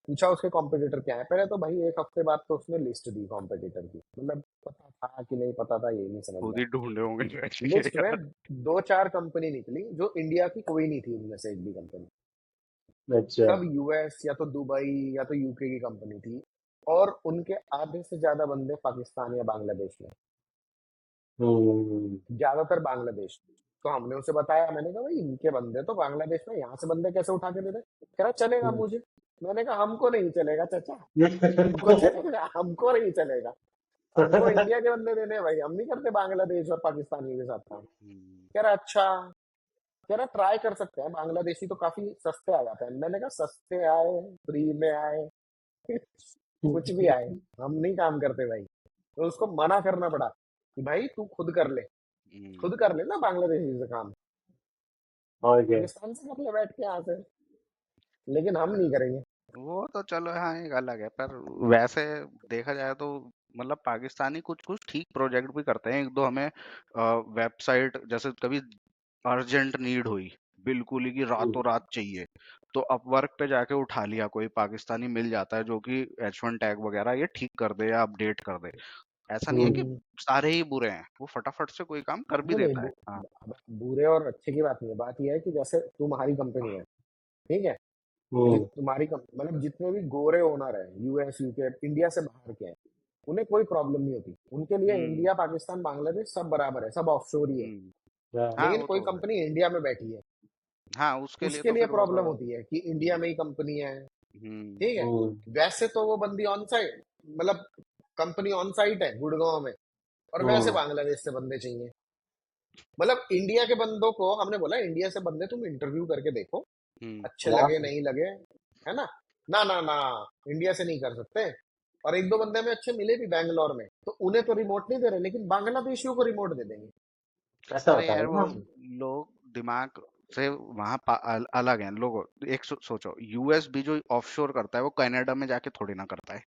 पूछा उसके कॉम्पिटिटर क्या है, पहले तो भाई एक हफ्ते बाद तो उसने लिस्ट दी कॉम्पिटिटर की, मतलब पता था कि नहीं पता था ये नहीं समझ में खुद आया। ही ढूंढे होंगे लिस्ट में यार। 2-4 कंपनी निकली जो इंडिया की कोई नहीं थी, उनमें से एक भी कंपनी। अच्छा। सब यूएस या तो दुबई या तो यूके की कंपनी थी, और उनके आधे से ज्यादा बंदे पाकिस्तान या बांग्लादेश में, हम्म। ज्यादातर बांग्लादेश। तो हमने उसे बताया, मैंने कहा भाई इनके बंदे तो बांग्लादेश में, यहाँ से बंदे कैसे उठा के दे रहे? कह रहा चलेगा मुझे। मैंने कहा हमको नहीं चलेगा चाचा, हमको चलेगा, हमको नहीं चलेगा, हमको इंडिया के बंदे देने हैं भाई, हम नहीं करते बांग्लादेश और पाकिस्तानी के साथ काम। हम्म, कह रहा अच्छा, कह रहा ट्राई कर सकते हैं, बांग्लादेशी तो काफी सस्ते आ जाते हैं। मैंने कहा सस्ते आए, फ्री में आए, कुछ भी आए, हम नहीं काम करते भाई। तो उसको मना करना पड़ा कि भाई तू खुद कर ले, हम्म। खुद कर ले ना बांग्लादेशी से काम, और क्या। पाकिस्तान से कर ले बैठ के यहाँ से, लेकिन हम नहीं करेंगे। वो तो चलो हाँ एक अलग है, पर वैसे देखा जाए तो मतलब पाकिस्तानी कुछ कुछ ठीक प्रोजेक्ट भी करते हैं। एक दो हमें वेबसाइट जैसे कभी अर्जेंट नीड हुई, बिल्कुल ही कि रातों रात चाहिए, तो अपवर्क पे जाके उठा लिया, कोई पाकिस्तानी मिल जाता है जो कि H1 टैग वगैरह ये ठीक कर दे या अपडेट कर दे। ऐसा नहीं है कि हम्म, सारे ही बुरे हैं, वो फटाफट से कोई काम कर भी नहीं नहीं, देता है। हाँ। बुरे और अच्छे की बात नहीं है, बात यह है कि जैसे तुम्हारी कंपनी है, ठीक है, हम्म। तुम्हारी मतलब जितने भी गोरे ओनर है, यूएस यूके इंडिया से बाहर के हैं, उन्हें कोई प्रॉब्लम नहीं होती, उनके लिए हम्म। इंडिया पाकिस्तान बांग्लादेश सब बराबर है, सब ऑफशोर ही है। हम्म। हाँ लेकिन वो कोई तो है। कंपनी इंडिया में बैठी है, हाँ उसके लिए उसके तो लिए फिर वो तो। प्रॉब्लम होती है कि इंडिया में ही कंपनी है, हम्म। ठीक है। वैसे तो वो बंदी ऑन साइट, मतलब कंपनी ऑन साइट है गुड़गांव में, और वैसे हम्म। बांग्लादेश से बंदे चाहिए। मतलब इंडिया के बंदों को हमने बोला इंडिया से बंदे तुम इंटरव्यू करके देखो, हम्म। अच्छे लगे नहीं लगे, है ना, ना ना ना, इंडिया से नहीं कर सकते। और एक दो बंदे में अच्छे मिले भी बैंगलोर में, तो उन्हें तो रिमोट नहीं दे रहे, लेकिन बांग्लादेशियों को रिमोट दे देंगे। ऐसा अरे होता है यार वो ना। लोग दिमाग से वहां अलग हैं लोगों। एक सोचो, यूएस भी जो ऑफशोर करता है वो कनाडा में जाके थोड़ी ना करता है।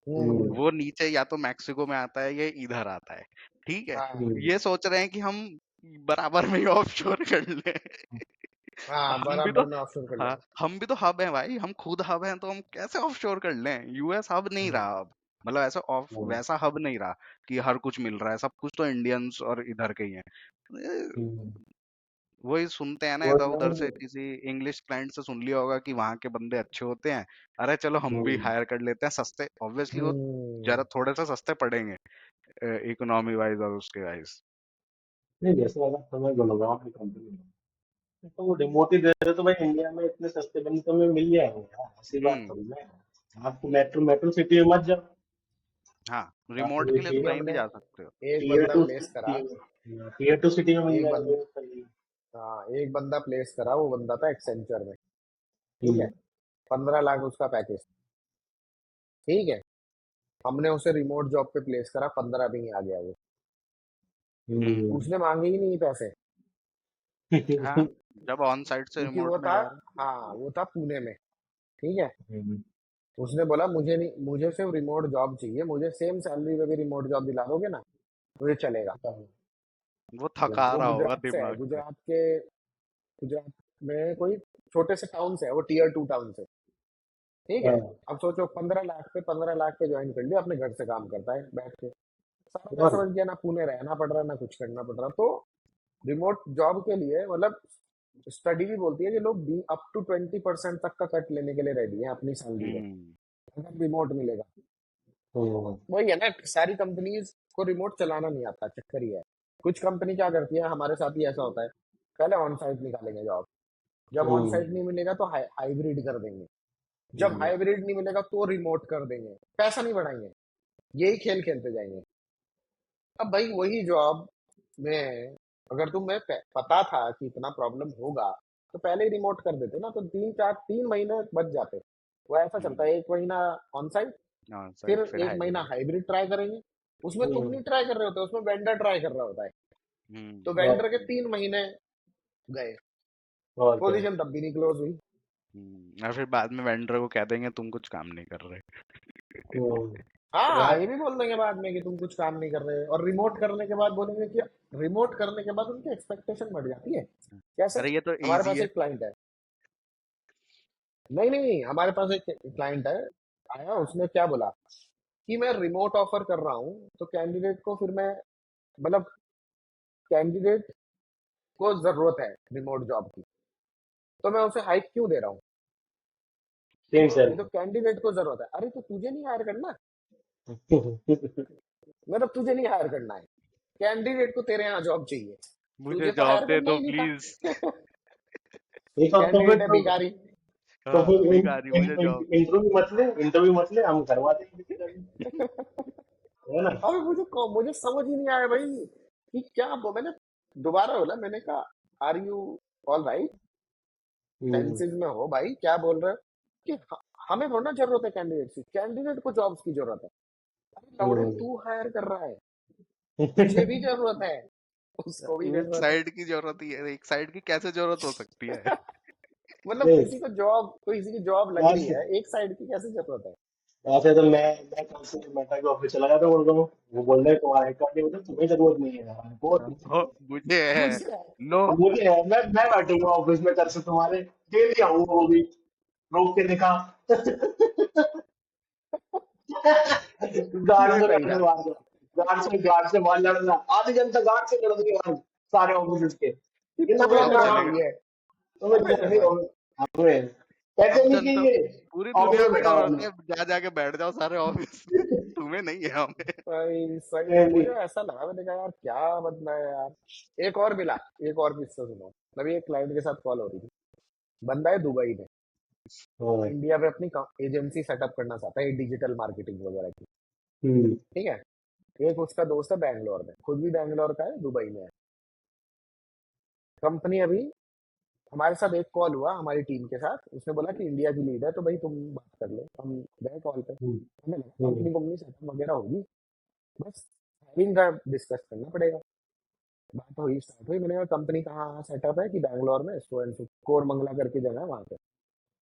हम्म, वो नीचे या तो मैक्सिको में आता है या इधर आता है, ठीक है। हाँ ये सोच रहे हैं कि हम बराबर में ही ऑफशोर कर लें। हाँ, हम भी तो, बराबर में ऑप्शन कर हाँ लेंगे। हम भी तो हब हैं भाई, हम खुद हब हैं, तो हम कैसे ऑफशोर कर लें? यूएस हब नहीं रहा अब, मतलब ऐसा ऑफ वैसा हब नहीं रहा कि हर कुछ मिल रहा है, सब कुछ तो इंडियंस और इधर के ही हैं। वही सुनते हैं ना, वो इधर उधर से नहीं। किसी इंग्लिश क्लाइंट से सुन लिया होगा कि वहाँ के बंदे अच्छे होते हैं, अरे चलो हम भी हायर कर लेते हैं सस्ते, ऑब्वियसली वो हम्म, जरा थोड़े से सस्ते पड़ेंगे इकोनॉमी वाइज और उसके वाइज। नहीं, जैसे अगर तुम्हें गुड़गांव की कंपनी है तो वो रिमोट ही दे रहे तो भाई इंडिया में इतने सस्ते बंद तो में मिल जाएंगे यार, ऐसी बात हम्म। थोड़ी ना है। आप मेट्रो मेट्रो सिटी में मत जाओ। हाँ आपको रिमोट भी के लिए तो अभी कहीं भी हमने जा सकते हो। एक टीयर बंदा टू प्लेस करा, टीयर टू सिटी में मिल एक जाएगा बंद remote के लिए। हाँ, एक बंदा प्लेस करा, वो बंदा था एक्सेंचर में, ठीक है, हम्म। 15 लाख उसका पैकेज, ठीक है। हमने उसे रिमोट जॉब पे प्लेस करा, 15 भी नहीं आ गया वो, हम्म। हम्म। उसने मांगे ही नहीं पैसे, हाँ जब ऑन साइट से क्योंकि रिमोट वो में था, जा रहे हाँ वो था पुणे में, ठीक है। हम्म। उसने बोला मुझे नहीं, मुझे सिर्फ रिमोट जॉब चाहिए, मुझे सेम सैलरी पे भी रिमोट जॉब दिला दोगे ना, मुझे चलेगा। हैं, वो थका वो रहा होगा गुजरात से है, दिमाग से। गुजरात में कोई छोटे से टाउन से है, वो टीयर 2 टाउन से, ठीक है। हाँ, अब सोचो 15 लाख पे ज्वाइन कर लिया, अपने घर से काम करता है बैठ के, सारा पैसा और बच गया, ना पुणे रहना पड़ रहा, ना कुछ करना पड़ रहा। तो रिमोट जॉब के लिए मतलब स्टडी भी बोलती है कि लोग अप टू 20% तक का कट लेने के लिए रेडी है अपनी सैलरी में, हम्म। अगर रिमोट मिलेगा। हम्म। वही है ना, सारी कंपनीज को रिमोट चलाना नहीं आता, चक्कर ही है। कुछ कंपनी क्या करती है, हमारे साथ ही ऐसा होता है, पहले ऑन साइट निकालेंगे जॉब, जब ऑन साइट हम्म। नहीं मिलेगा तो हाइब्रिड कर देंगे, जब हम्म। हाइब्रिड नहीं मिलेगा तो रिमोट कर देंगे, पैसा नहीं बढ़ाएंगे, यही खेल खेलते जाएंगे। अब भाई वही जॉब में अगर तुम्हें पता था कि इतना प्रॉब्लम होगा, तो पहले ही रिमोट कर देते ना, तो 3 महीने बच जाते। वो ऐसा चलता हम्म। है, 1 महीना ऑन साइट, ऑन फिर साइट फिर 1 महीना हाइब्रिड। हाइब्रिड ट्राई करेंगे। उसमें तुम हम्म। नहीं ट्राई कर रहे होते, उसमें वेंडर ट्राई कर रहा होता है। तो और वेंडर के 3 महीने गए, और क्या। पोजीशन तब भी नहीं क्लोज हुई। और फिर बाद में वेंडर को कह देंगे तुम कुछ काम नहीं कर रहे। हम्म। हाँ, यार, ये भी बोल देंगे बाद में कि तुम कुछ काम नहीं कर रहे, और रिमोट करने के बाद बोलेंगे कि रिमोट करने के बाद उनकी एक्सपेक्टेशन बढ़ जाती है। कैसे? अरे ये तो हमारे इजी पास है। एक क्लाइंट है, नहीं नहीं, हमारे पास एक क्लाइंट है, आया, उसने क्या बोला कि मैं रिमोट ऑफर कर रहा हूँ, तो कैंडिडेट को फिर मैं, मतलब कैंडिडेट को जरूरत है रिमोट जॉब की, तो मैं उसे हाइक क्यों दे रहा हूँ? सेम ये तो सर। कैंडिडेट को जरूरत है। अरे तो तुझे नहीं हायर करना, मतलब तुझे नहीं हायर करना है, कैंडिडेट को तेरे यहाँ जॉब चाहिए, मुझे तुझे तो जॉब हायर दे करना दो ही नहीं था। प्लीज। तो फिर कैंडिडेट है भिखारी। तो हाँ, फिर भिखारी, मुझे जॉब। इंटरव्यू मत ले, इंटरव्यू मत ले, हम करवा देंगे, है ना। अबे मुझे समझ ही नहीं आया भाई कि क्या मैंने दोबारा बोला, मैंने कहा are you all right, hmm, senses में हो भाई, क्या बोल रहे हो कि हमें थोड़ा ना जरूरत है कैंडिडेट की, कैंडिडेट को जॉब्स की जरूरत है। अरे लौड़े, हम्म। तू हायर कर रहा है, तुझे भी जरूरत है, उसको भी एक जरूरत है। साइड की जरूरत ही है, एक साइड की कैसे जरूरत हो सकती है? मतलब नहीं, किसी को जॉब, कोई किसी की जॉब लग रही ऐसे है, एक साइड की कैसे जरूरत है? ऐसे तो मैं कल से मेटा के ऑफिस चला जाता हूँ, बोल रहा हूँ, वो बोल रहे हैं तुम्हारे कार्ड नहीं, मतलब तुम्हें जरूरत नहीं है यार, बहुत मुझे है। मुझे लो। मुझे है, मैं बैठूंगा ऑफिस में, कर से तुम्हारे डेली आऊंगा, वो भी रोक के देखा। गार्ड ये से सही लड़ने था। वाले, गार्ड से बाहर लड़ना, आधी जनता गार्ड से लड़ रही है सारे ऑफिस के, कि ये ना तुम्हें अब लड़ना, जरूरत चलेगा। नहीं है, तुम्हें हमें जल्दी जरूरत हमें पैसे अब नहीं जनता, चाहिए, पूरी ऑफिस दुनिया में को बैठा जरूरत हूँ है, जा जाके बैठ जाओ सारे ऑफिस। तुम्हें नहीं है, हमें। है भाई, सही में मैं। मुझे ऐसा लगा, मैंने कहा यार क्या बदला है यार। एक और मिला, एक और किस्सा सुनो। अभी एक क्लाइंट के साथ कॉल हो रही थी, बंदा है दुबई में, हाँ, इंडिया में अपनी एजेंसी सेटअप करना चाहता है डिजिटल मार्केटिंग वगैरह की। हम्म, ठीक है, एक उसका दोस्त है बैंगलोर में, खुद भी बैंगलोर का है, दुबई में है। कंपनी अभी, हमारे साथ एक कॉल हुआ हमारी टीम के साथ, उसने बोला कि इंडिया की लीड है, तो भाई तुम बात कर लो। हम गए कॉल पे, हम्म, हमें लगा हम्म, कंपनी कंपनी सेटअप वगैरह होगी, बस हायरिंग का डिस्कस करना पड़ेगा। बात हुई, स्टार्ट हुई, मैंने कहा कंपनी कहाँ सेटअप है कि बैंगलोर में, स्टूडेंट कोरमंगला करके जगह है वहाँ पे।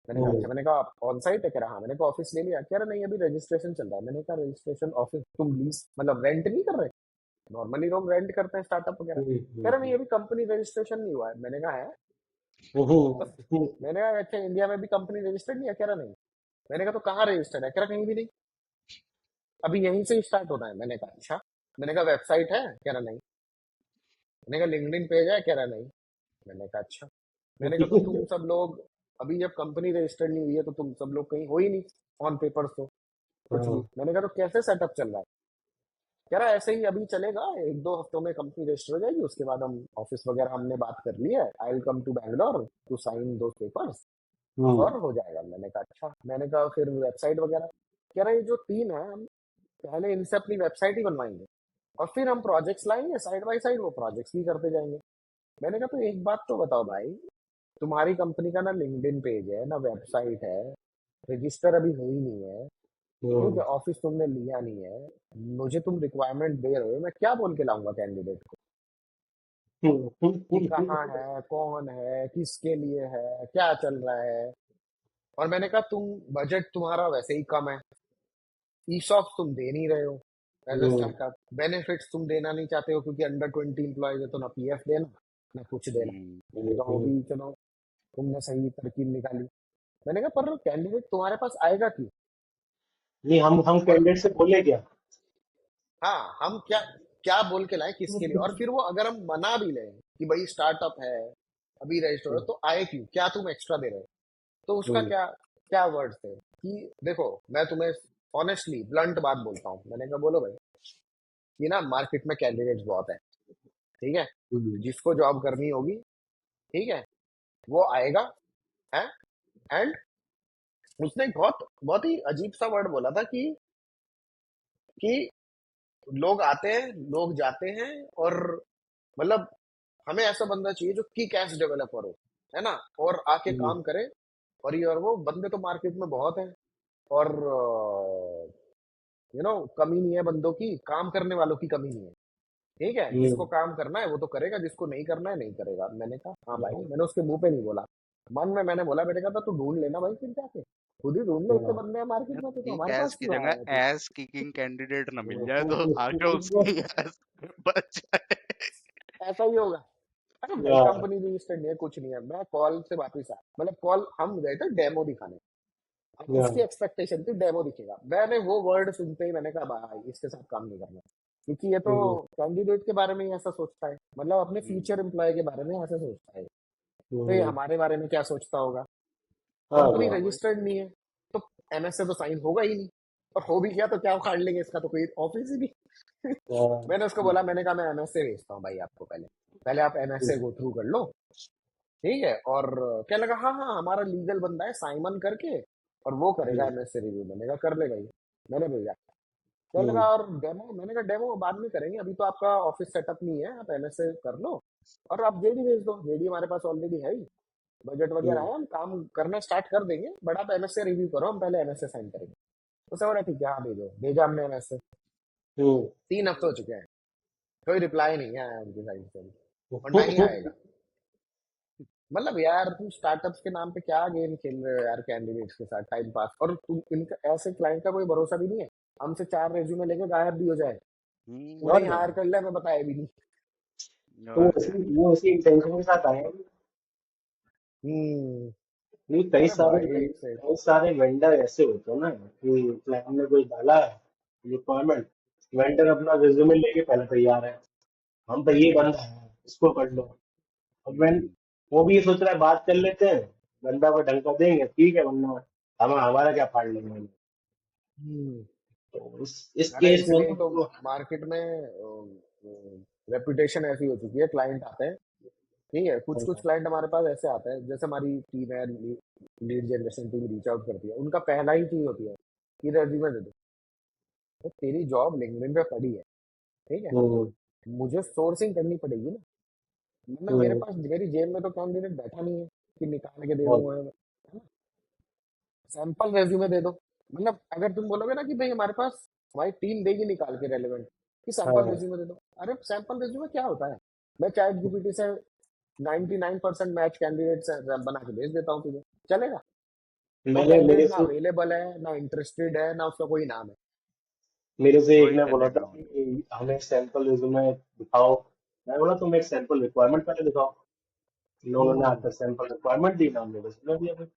मैंने कहा अच्छा, मैंने कहा ऑन साइट है, कह रहा हाँ। मैंने कहा ऑफिस ले लिया, कह रहा नहीं अभी रजिस्ट्रेशन चल रहा है। मैंने कहा रजिस्ट्रेशन ऑफिस तुम लीज मतलब रेंट नहीं कर रहे? नॉर्मली लोग रेंट करते हैं स्टार्टअप वगैरह। हम्म, कह रहा नहीं अभी कंपनी रजिस्ट्रेशन नहीं हुआ है। मैंने कहा है, हम्म, मैंने कहा अच्छा इंडिया में भी कंपनी रजिस्टर्ड नहीं है? कह रहा नहीं। मैंने कहा तो कहाँ रजिस्टर्ड है? कह रहा कहीं भी नहीं, अभी यहीं से स्टार्ट होना है। मैंने कहा अच्छा। मैंने कहा वेबसाइट है? कह रहा नहीं। मैंने कहा लिंक्डइन पेज है? कह रहा नहीं। मैंने कहा अच्छा। मैंने कहा तो तुम सब लोग, अभी जब कंपनी रजिस्टर्ड नहीं हुई है तो तुम सब लोग कहीं हो ही नहीं ऑन पेपर्स तो, कुछ भी। हाँ, मैंने कहा तो कैसे सेटअप चल रहा है? कह रहा ऐसे ही अभी चलेगा, एक दो हफ्तों में कंपनी रजिस्टर हो जाएगी, उसके बाद हम ऑफिस वगैरह हमने बात कर ली है, I will come to Bangalore to sign दो पेपर्स हम्म, और हो जाएगा। मैंने कहा अच्छा। मैंने कहा फिर वेबसाइट वगैरह? कह रहा ये जो टीम है, हम पहले इनसे अपनी वेबसाइट ही बनवाएंगे और फिर हम प्रोजेक्ट्स लाएंगे साइड बाय साइड, वो प्रोजेक्ट्स भी करते जाएंगे। मैंने कहा तो एक बात तो बताओ भाई, तुम्हारी कंपनी का ना लिंक्डइन पेज है ना वेबसाइट है, रजिस्टर अभी हुई नहीं है, ठीक हम्म, है, ऑफिस तुमने लिया नहीं है, मुझे तुम रिक्वायरमेंट दे रहे हो, मैं क्या बोल के लाऊंगा कैंडिडेट को कि कहाँ है, कौन है, किसके लिए है, क्या चल रहा है? और मैंने कहा तुम, बजट तुम्हारा वैसे ही कम है, ईसॉप तुम दे नहीं रहे हो as a hmm, startup, benefits तुम देना नहीं चाहते हो क्योंकि अंडर 20 एम्प्लॉयज है, तो ना पीएफ देना ना कुछ देना। हम्म। मैंने कहा वो भी चलो, तुमने सही तरकीब निकाली। मैंने कहा पर कैंडिडेट तुम्हारे पास आएगा क्यों? नहीं, हम और कैंडिडेट से बोले क्या। हाँ, हम क्या क्या बोल के लाए किसके लिए? और फिर वो अगर हम मना भी लें कि भाई स्टार्टअप है, अभी रजिस्टर हो, तो आए क्यों, क्या तुम एक्स्ट्रा दे रहे हो? तो उसका हम्म, क्या क्या वर्ड थे कि देखो, मैं तुम्हें ऑनेस्टली ब्लंट बात बोलता हूँ। मैंने कहा बोलो भाई, ये ना मार्केट में कैंडिडेट्स बहुत है, ठीक है, हम्म, जिसको जॉब करनी होगी, ठीक है, वो आएगा है। एंड उसने एक बहुत बहुत ही अजीब सा वर्ड बोला था कि लोग आते हैं, लोग जाते हैं, और मतलब हमें ऐसा बंदा चाहिए जो किक एस डेवलपर हो, है ना, और आके हम्म, काम करे। और ये और वो बंदे तो मार्केट में बहुत हैं, और कमी नहीं है बंदों की, काम करने वालों की कमी नहीं है। ठीक है, जिसको हम्म, काम करना है वो तो करेगा, जिसको नहीं करना है नहीं करेगा। मैंने कहा हाँ भाई, हम्म, मैंने उसके मुंह पे नहीं बोला, मन में मैंने बोला, मैंने कहा था तू ढूंढ लेना भाई, फिर जाके खुद ही ढूंढ ले, इतने हाँ, बंदे हैं मार्केट में, तो ठीक हमारे है, पास इसकी क्यों आया है जगह तू? एस किकिंग कैंडिडेट ना मिल जाए तो आगे उसकी एस बच जाए। ऐसा ही होगा। अरे भाई हाँ, कंपनी रजिस्टर्ड नहीं है, कुछ नहीं है। मैं कॉल से वापस आया, मतलब कॉल हम गए थे डेमो दिखाने। अब उसकी हाँ, एक्सपेक्टेशन थी डेमो दिखेगा। मैंने वो वर्ड सुनते ही मैंने कहा भाई इसके साथ काम नहीं करना, क्योंकि ये तो हम्म, कैंडिडेट के बारे में ही ऐसा सोचता है, मतलब अपने फ्यूचर एम्प्लॉय के बारे में ऐसा सोचता है। तो ये हमारे बारे में क्या सोचता होगा? हाँ कंपनी हाँ, रजिस्टर्ड नहीं है तो एमएस से तो साइन होगा ही नहीं, और हो भी गया तो क्या उखाड़ लेंगे, इसका तो कोई ऑफिस ही नहीं। हाँ, मैंने उसको बोला, मैंने कहा मैं एमएस से भेजता हूँ भाई आपको, पहले पहले आप एमएस से गो थ्रू कर लो, ठीक है। और क्या लगा, हाँ हाँ हमारा लीगल बंदा है साइमन करके, और वो करेगा एमएस से रिव्यू। मैंने कहा कर लेगा ये। मैंने भेजा। क्या लगा, और डेमो, मैंने कहा डेमो बाद में करेंगे, अभी तो आपका ऑफिस सेटअप नहीं है, आप एमएस से कर लो, और आप जेडी भेज दो, जेडी हमारे पास ऑलरेडी है ही, बजट वगैरह है, हम काम करना स्टार्ट कर देंगे, बट आप एमएस से रिव्यू करो, हम पहले एमएस से साइन करेंगे। तो सब बोला ठीक है, हाँ भेजो। भेजा हमने एमएस से। 3 हफ्ते हो चुके हैं, कोई रिप्लाई नहीं आया उनकी साइड से, और ना ही आएगा। मतलब यार तुम स्टार्टअप्स के नाम पे क्या गेम खेल रहे हो यार, कैंडिडेट्स के साथ टाइम पास। और तुम इनका, ऐसे क्लाइंट का कोई भरोसा भी नहीं है, हमसे 4 रेज्यूमे लेके गायब भी हो जाए, और उन्हें क्या, हायर कर ले, मैं बताया भी नहीं। तो वो उसी इंटेंशन के साथ आए हैं। हम्म। नहीं, अरे भाई से कई सारे वेंडर ऐसे होते हैं ना कि क्लाइंट ने कोई डाला है रिक्वायरमेंट, वेंडर अपना रिज्यूमे लेके पहले तैयार है, हम तो ये बंदा है इसको कर लो। और वेन वो भी ये सोच रहा है बात कर लेते हैं, बंदा को ढंग का देंगे ठीक है, वरना हम हमारा क्या फाड़ लेंगे। हम्म। तो इस अरे केस में इसलिए तो तो मार्केट में रेपुटेशन ऐसी हो चुकी है, क्लाइंट आते हैं, ठीक है, कुछ कुछ क्लाइंट हमारे पास ऐसे आते हैं, जैसे हमारी टीम है, lead generation team reach out करती है, उनका पहला ही चीज होती है कि रेज्यूमे दे दो। तो तेरी जॉब लिंक्डइन पे पड़ी है, ठीक है, हम्म, मुझे सोर्सिंग करनी पड़ेगी ना, मतलब मेरे हम्म, पास, मेरी जेब में तो कैंडिडेट बैठा नहीं है कि निकाल के दे और दूंगा मैं। सैंपल रेज्यूमे दे दो। मतलब अगर तुम बोलोगे ना कि भाई हमारे पास, हमारी टीम देगी निकाल के रेलेवेंट, कि सैंपल हाँ, रेज्यूमे दे दो। अरे सैंपल रेज्यूमे क्या होता है? मैं चैट जीपीटी से 99% मैच कैंडिडेट से बना के भेज देता हूँ तुझे, चलेगा? वो मेरे कैंडिडेट ना से अवेलेबल है, ना इंटरेस्टेड है, ना उसका कोई नाम है। एक ने बोला था कि हमें सैंपल रिज्यूमे दिखाओ। मैं बोला तुम एक सैंपल रिक्वायरमेंट पहले दिखाओ। इन लोगों ने हम्म। आकर सैंपल रिक्वायरमेंट दी ना, हमने रिज्यूमे दिया फिर।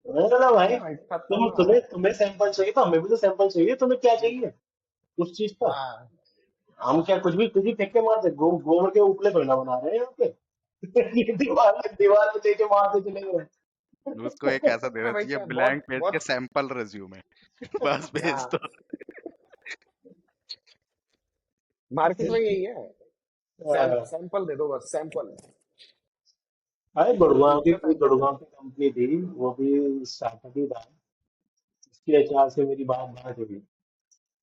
मैंने बोला भाई अरे भाई तुम्हें खतरनाक। तुम्हें सैंपल चाहिए तो हमें भी तो सैंपल चाहिए, तुम्हें क्या चाहिए उस चीज का। हाँ। हम क्या कुछ भी फेंक के मारते, गोबर के उपले थोड़ी ना बना रहे हैं यहाँ पे। ये दीवार पे टेके मारते चले गए। अरे भाई क्या, बहुत बहुत। हाँ, मार्केट में यही है, हाँ। सैंपल दे दो बस, सैंपल। अरे दूसरा सैंपल दे गुड़गांव दो। की कंपनी थी, वो भी स्टार्टअप ही था। उसकी एचआर से मेरी बात हुई,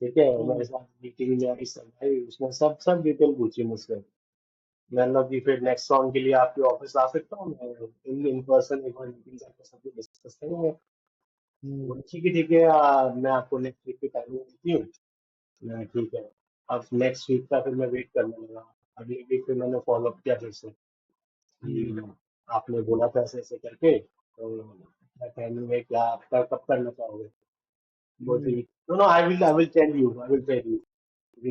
ठीक है, मेरे हम्म। साथ मीटिंग में आई, सब भाई उसने सब डिटेल पूछी मुझसे। मैंने कहा कि फिर नेक्स्ट राउंड के लिए आपके ऑफिस आ सकता हूँ मैं, इन पर्सन एक बार मीटिंग करके सब कुछ डिस्कस करेंगे। हम्म। बोले, ठीक है ठीक है, मैं आपको नेक्स्ट वीक की टाइमिंग देती हूँ। मैं ठीक है। अब नेक्स्ट वीक का फिर मैं वेट करने लगा। अगले वीक फिर मैंने फॉलो अप किया फिर से हम्म। कि आपने बोला था ऐसे ऐसे करके, तो मैं टाइमिंग है क्या, आपका कब करना चाहोगे। बोलते hmm. He no no, I will tell you,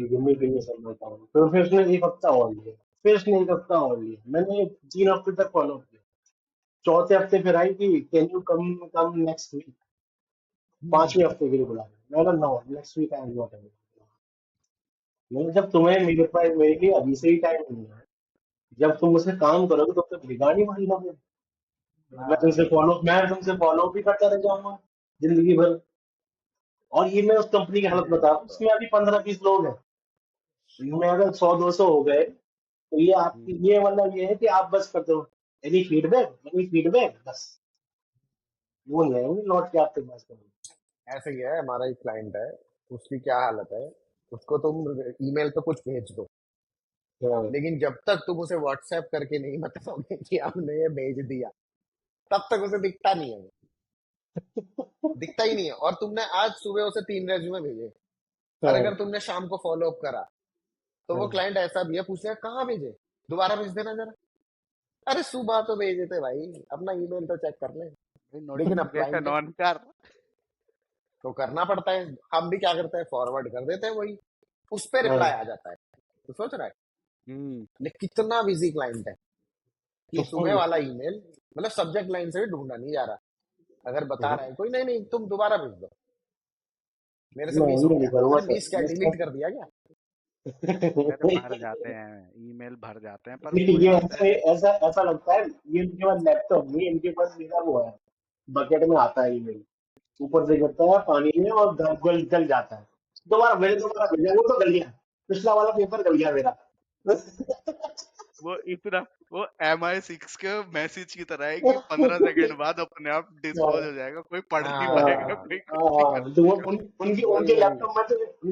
give me some more time। फिर उसने एक हफ्ता और लिया, फिर उसने एक हफ्ता और लिया, मैंने 3 हफ्ते तक फॉलो किया। चौथे हफ्ते फिर आई कि can you come come next week. Hmm. 5वें हफ्ते के लिए बुला रहे, मैं बोला no, next week I am not available. मैंने जब तुम्हें मेरे पास मेरे लिए अभी से ही टाइम नहीं है, जब तुम मुझसे काम करोगे तब तक बिगाड़ ही मान लोगे। हाँ। मैं तुमसे फॉलो भी करता रह जाऊंगा जिंदगी भर। और ये मैं उस कंपनी की हालत ये बता रहा बात हूँ, तो उसमें अभी 15-20 लोग हैं। इनमें अगर 100-200 हो गए तो ये आपकी ये मतलब ये है कि आप बस करते हो, एनी फीडबैक बस, वो नहीं है लौट के आपके पास करेंगे। ऐसे ही है, हमारा एक क्लाइंट है, उसकी क्या हालत है, उसको तुम ईमेल पे कुछ भेज दो, हाँ, लेकिन जब तक तुम उसे व्हाट्सएप करके नहीं बताओगे कि हमने ये भेज दिया, तब तक उसे दिखता नहीं है, दिखता ही नहीं है। और तुमने आज सुबह उसे 3 रेज्यूमे भेजे, और हाँ, अगर तुमने शाम को फॉलो अप करा, तो वो हाँ। क्लाइंट ऐसा भी है, पूछेगा कहाँ भेजे, दोबारा भेज देना जरा। अरे सुबह तो भेजे थे भाई, अपना ईमेल तो चेक कर ले। लेकिन अब क्लाइंट ने, तो करना पड़ता है, हम भी क्या करते हैं, फॉरवर्ड कर देते हैं वही, उस पे रिप्लाई हाँ, आ जाता है। तो सोच रहा है, लेकिन कितना बिजी क्लाइंट है कि सुबह वाला ईमेल मतलब सब्जेक्ट लाइन से भी ढूंढा नहीं जा रहा, अगर बता रहा है कोई नहीं नहीं तुम दोबारा भेज दो, मेरे से मैं मिस हो ये नहीं गया, करूंगा अरे सर, मिस क्या डिलीट कर दिया क्या? अरे भर जाते हैं, ईमेल भर जाते हैं, पर वही ये बात है। ऐसा ऐसा लगता है ये इनके पास लैपटॉप नहीं, इनके पास मेरा वो है, बकेट में आता है ईमेल, ऊपर से गिरता है पानी में और गल गल जाता है, दोबारा भेजा, वो तो गल गया, पिछला वाला पेपर गल गया मेरा। वो इतना वो MI6 के मैसेज की तरह है कि 15 सेकंड बाद अपने आप डिस्पोज हो जाएगा, कोई पढ़ नहीं पाएगा, हाँ कोई कुछ नहीं कर धुआं पाएगा। उनके वही उनके वही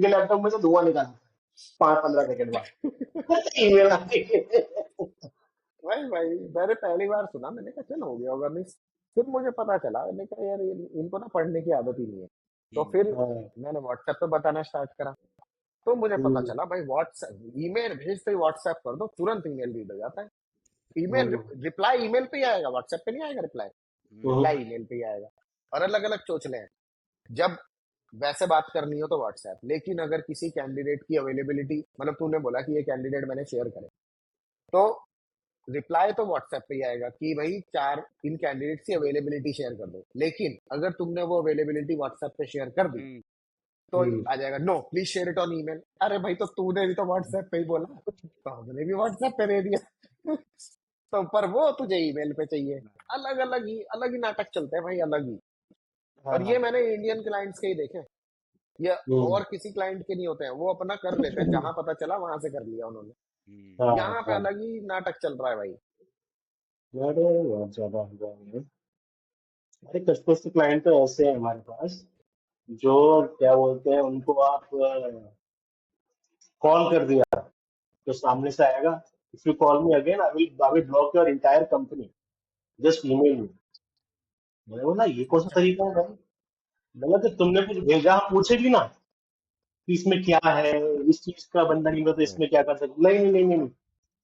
लैपटॉप में से धुआं निकाला 5-15 सेकंड बाद ईमेल आती है। वही वही मैंने पहली बार सुना, मैंने कहा चलो हो गया होगा मिस, फिर मुझे पता चला, मैंने कहा यार इनको ना पढ़ने की आदत ही नहीं है, तो फिर हाँ, मैंने व्हाट्सएप पे बताना स्टार्ट करा, तो मुझे पता हम्म, चला भाई व्हाट्सएप ईमेल भेजते ही व्हाट्सएप कर दो तुरंत ईमेल रीड हो जाता है, ईमेल हम्म, रिप्लाई ईमेल पे ही आएगा, व्हाट्सएप पे नहीं आएगा रिप्लाई, हम्म, रिप्लाई ईमेल पे ही आएगा। और अलग अलग चोचले हैं, जब वैसे बात करनी हो तो व्हाट्सएप, लेकिन अगर किसी कैंडिडेट की अवेलेबिलिटी मतलब तूने बोला कि ये कैंडिडेट मैंने शेयर करे, तो रिप्लाई तो व्हाट्सएप पे ही आएगा कि भाई चार इन कैंडिडेट की अवेलेबिलिटी शेयर कर दो, लेकिन अगर तुमने वो अवेलेबिलिटी व्हाट्सएप पे शेयर कर दी हम्म, तो हम्म, आ जाएगा no please share it on email. अरे भाई तो तूने भी तो व्हाट्सएप पे ही बोला, तो हमने भी व्हाट्सएप पे दे दिया तो पर वो तुझे ईमेल पे चाहिए, अलग ही नाटक चलते हैं भाई, अलग ही। और ये हाँ, मैंने इंडियन क्लाइंट्स के ही देखे, ये हम्म, और किसी क्लाइंट के नहीं होते हैं, वो अपना कर लेते हैं, जहां पता चला वहां से कर लिया उन्होंने, हम्म। हाँ, यहाँ पे हाँ, अलग ही नाटक चल रहा है भाई। अरे बहुत ज्यादा हो गया है। अरे कुछ कुछ क्लाइंट तो ऐसे हैं हमारे पास, जो क्या बोलते हैं, उनको आप कॉल कर दिया तो सामने से आएगा, if you call me again I will block your entire company, just email me. मैंने बोला ये कौन सा अच्छा। तरीका है भाई, मतलब कि तुमने कुछ भेजा हम पूछे भी ना कि इसमें क्या है, इस चीज का बंदा नहीं, तो इसमें क्या कर सकते, नहीं नहीं नहीं नहीं,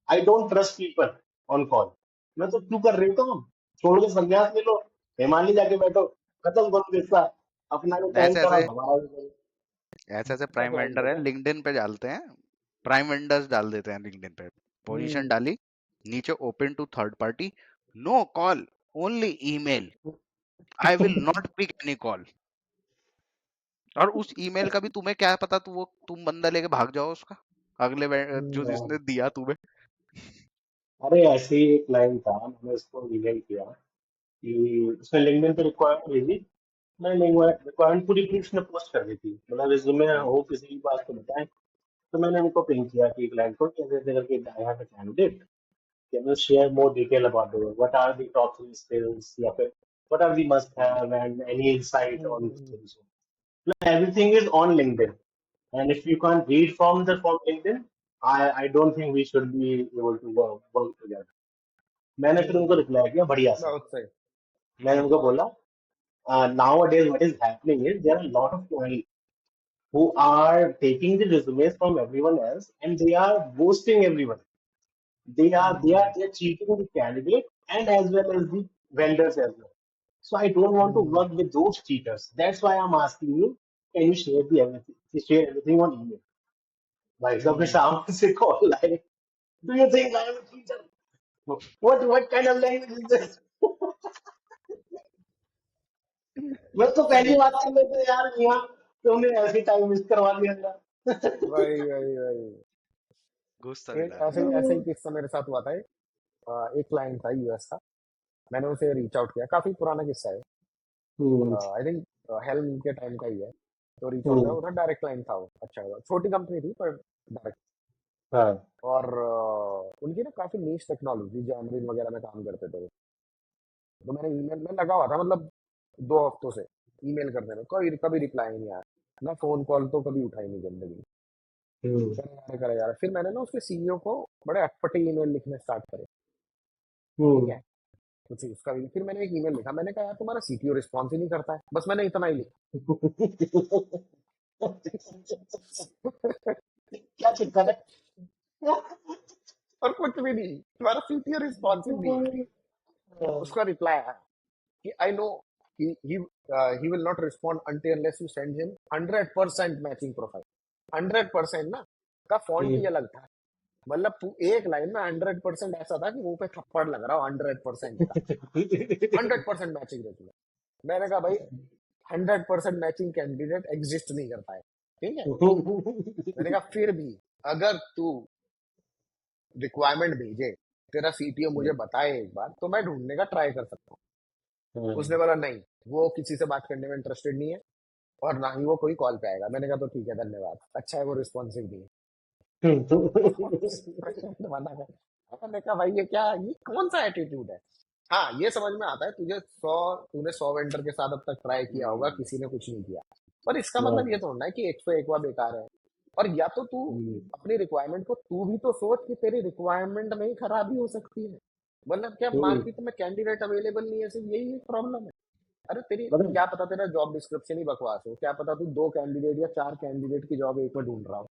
I don't trust people on call. मैं तो क्यों कर रही हूँ काम, छोड़ के संन्यास ले लो, हिमालय जाके बैठो, खत्म करो किस्सा, अपना भी टाइम ऐसे खराब, ऐसे हमारा भी करो। ऐसे ऐसे ऐसा प्राइम क्लाइंट वेंडर है, होता है। लिंक्डइन पे डालते हैं, प्राइम वेंडर्स डाल देते हैं लिंक्डइन पे, पोजीशन हम्म डाली, नीचे open to third party, no call, only email, I will not pick any call. और उस ईमेल का भी तुम्हें क्या पता, तुम बंदा लेके भाग जाओ उसका, जो हम्म जिसने दिया तुम्हें। अरे ऐसे ही एक क्लाइंट था, मैंने उसको ईमेल किया कि उसने लिंक्डइन पे रिक्वायरमेंट भेजी, मैं रिक्वायरमेंट पूरी पूरी उसने पोस्ट कर दी थी, मतलब रिज्यूमे हम्म, हो किसी के पास तो बताएं। तो मैंने उनको पिंग किया कि क्लाइंट को कैसे ऐसे करके I have a candidate, can you share more detail about it, what are the top 3 skills, या फिर what are the must have and any insight on this hmm things. Everything is on LinkedIn, and if you can't read from LinkedIn, I don't think we should be able to work together. मैंने फिर उनको हम्म, reply किया बढ़िया से, बहुत सही। मैंने उनको बोला nowadays what is happening is there are a lot of clients who are taking the resumes from everyone else and they are ghosting everyone. Hmm They are cheating the candidate and as well as the vendors as well. So I don't want to hmm work with those cheaters. That's why I'm asking you, can you share everything on email? भाई साहब ने हम्म शाम से call लाए, do you think I am a cheater? What kind of language is this? मैं तो पहली बात कर लेते यार, यहाँ तुमने ऐसे टाइम मिस करवा दिया यार। वही वही वही गुस्सा एक दिला दिया। ऐसे ही किस्सा मेरे साथ हुआ था, एक क्लाइंट था यूएस का, मैंने उसे रीच आउट किया, काफी पुराना किस्सा है, हम्म, आई थिंक हेल्म के टाइम का ही है, तो रीच आउट किया, हम्म, वो था डायरेक्ट क्लाइंट था, वो अच्छा हुआ, छोटी कंपनी थी पर डायरेक्ट। हाँ, और उनकी ना काफी नीश टेक्नोलॉजी जैमरीन वगैरह में काम करते थे वो। तो मैंने ईमेल में लगा हुआ था, मतलब 2 हफ्तों से ईमेल करने में, कोई कभी रिप्लाई नहीं आया, ना फोन कॉल तो कभी उठाई नहीं जिंदगी में। हम्म, करे जा रहा, फिर मैंने ना उसके सीईओ को बड़े अटपटे ईमेल लिखने स्टार्ट करे, ठीक हम्म। है, कुछ उसका भी, फिर मैंने एक ईमेल लिखा, मैंने कहा यार तुम्हारा सीटीओ रिस्पॉन्स ही नहीं करता है, बस मैंने इतना ही लिखा क्या चक्कर है? और कुछ भी नहीं, तुम्हारा सीटीओ रिस्पॉन्सिव नहीं है। उसका रिप्लाई आया कि I know he will not respond until unless you send him 100% matching profile. 100% ना, का फॉन्ट ही अलग था, मतलब एक लाइन में 100% ऐसा था कि मुंह पे थप्पड़ लग रहा हो 100% का, 100% मैचिंग रेट में। मैंने कहा भाई 100% मैचिंग कैंडिडेट एग्जिस्ट नहीं कर पाए, ठीक है। मैंने कहा फिर भी अगर तू रिक्वायरमेंट भेजे, तेरा सीटीओ मुझे बताए एक बार, तो मैं ढूंढने का ट्राई कर सकता हूँ। उसने बोला नहीं, वो किसी से बात करने में इंटरेस्टेड नहीं है और ना ही वो कोई कॉल पे आएगा। मैंने कहा तो ठीक है, धन्यवाद, अच्छा है वो रिस्पॉन्सिव नहीं है। मैंने कहा भाई ये कौन सा एटीट्यूड है। हाँ, ये समझ में आता है तूने 100 वेंडर के साथ अब तक ट्राई किया होगा, किसी ने कुछ नहीं किया, पर इसका मतलब ये थोड़ा ना है कि 101 बार बेकार है। और या तो तू अपनी रिक्वायरमेंट को तू भी तो सोच कि तेरी रिक्वायरमेंट में ही खराबी हो सकती है। मतलब क्या मार्केट में कैंडिडेट अवेलेबल नहीं है, सिर्फ यही एक प्रॉब्लम है। अरे तेरी क्या पता तेरा जॉब डिस्क्रिप्शन ही बकवास हो, क्या पता तू 2 कैंडिडेट या 4 कैंडिडेट की जॉब एक में ढूंढ रहा हो,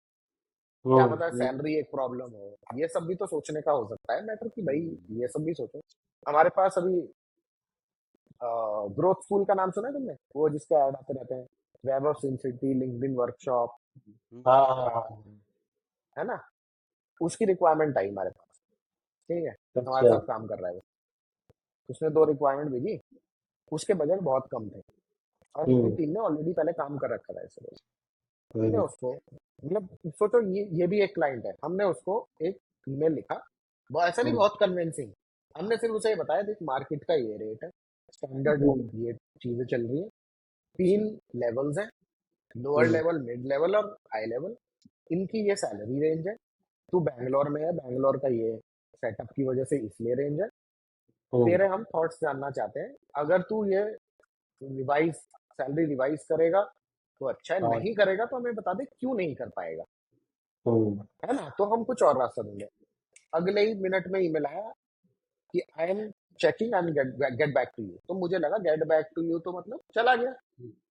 क्या पता सैलरी एक प्रॉब्लम हो। ये सब भी तो सोचने का हो सकता है मैटर कि भाई ये सब भी सोचो। हमारे पास अभी ग्रोथ स्कूल का नाम सुना है तुमने, वो जिसके ऐड आते रहते हैं, वेब ऑफ सिंसिटी, लिंक्डइन वर्कशॉप, है ना, उसकी रिक्वायरमेंट आई हमारे पास, ठीक है, हमारे साथ काम कर रहा है वो। उसने 2 रिक्वायरमेंट भेजी, उसके बजट बहुत कम थे और मेरी टीम ने ऑलरेडी पहले काम कर रखा था ऐसे। हमने उसको, मतलब सोचो ये भी एक क्लाइंट है, हमने उसको एक ईमेल लिखा, वो ऐसा नहीं बहुत कन्विंसिंग, हमने सिर्फ उसे ये बताया देख मार्केट का ये रेट है, स्टैंडर्ड ये चीजें चल रही है, 3 लेवल्स हैं, लोअर लेवल, मिड लेवल और हाई लेवल, इनकी ये सैलरी रेंज है, तू बैंगलोर में है, बैंगलोर का ये सेटअप की वजह से इसलिए रेंज है, तेरे हम थॉट्स जानना चाहते हैं, अगर तू ये रिवाइज सैलरी रिवाइज करेगा तो अच्छा है, नहीं करेगा तो हमें बता दे क्यों नहीं कर पाएगा, है ना, तो हम कुछ और रास्ता ढूंढे। अगले ही मिनट में ईमेल आया कि I am checking and get back to you. तो मुझे लगा गेट बैक टू यू तो मतलब चला गया।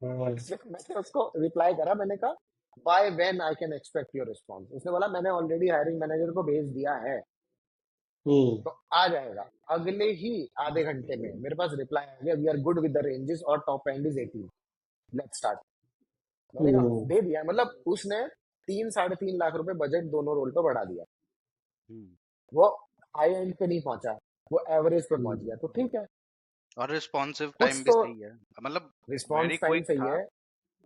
मैंने उसको रिप्लाई करा, मैंने कहा by when I can expect your response. उसने बोला मैंने ऑलरेडी हायरिंग मैनेजर को भेज दिया है, तो आ जाएगा। अगले ही आधे घंटे में मेरे पास रिप्लाई आ गया, we are good with the ranges और top end is 18, let's start. मैंने कहा दे दिया, मतलब उसने 3-3.5 लाख रुपए बजट दोनों रोल पे बढ़ा दिया। वो हाई एंड पे नहीं पहुंचा, वो एवरेज पे पहुंच गया, तो ठीक है। और रिस्पॉन्सिव कुछ टाइम भी तो सही है, मतलब रिस्पॉन्स वेरी टाइम क्विक सही था है,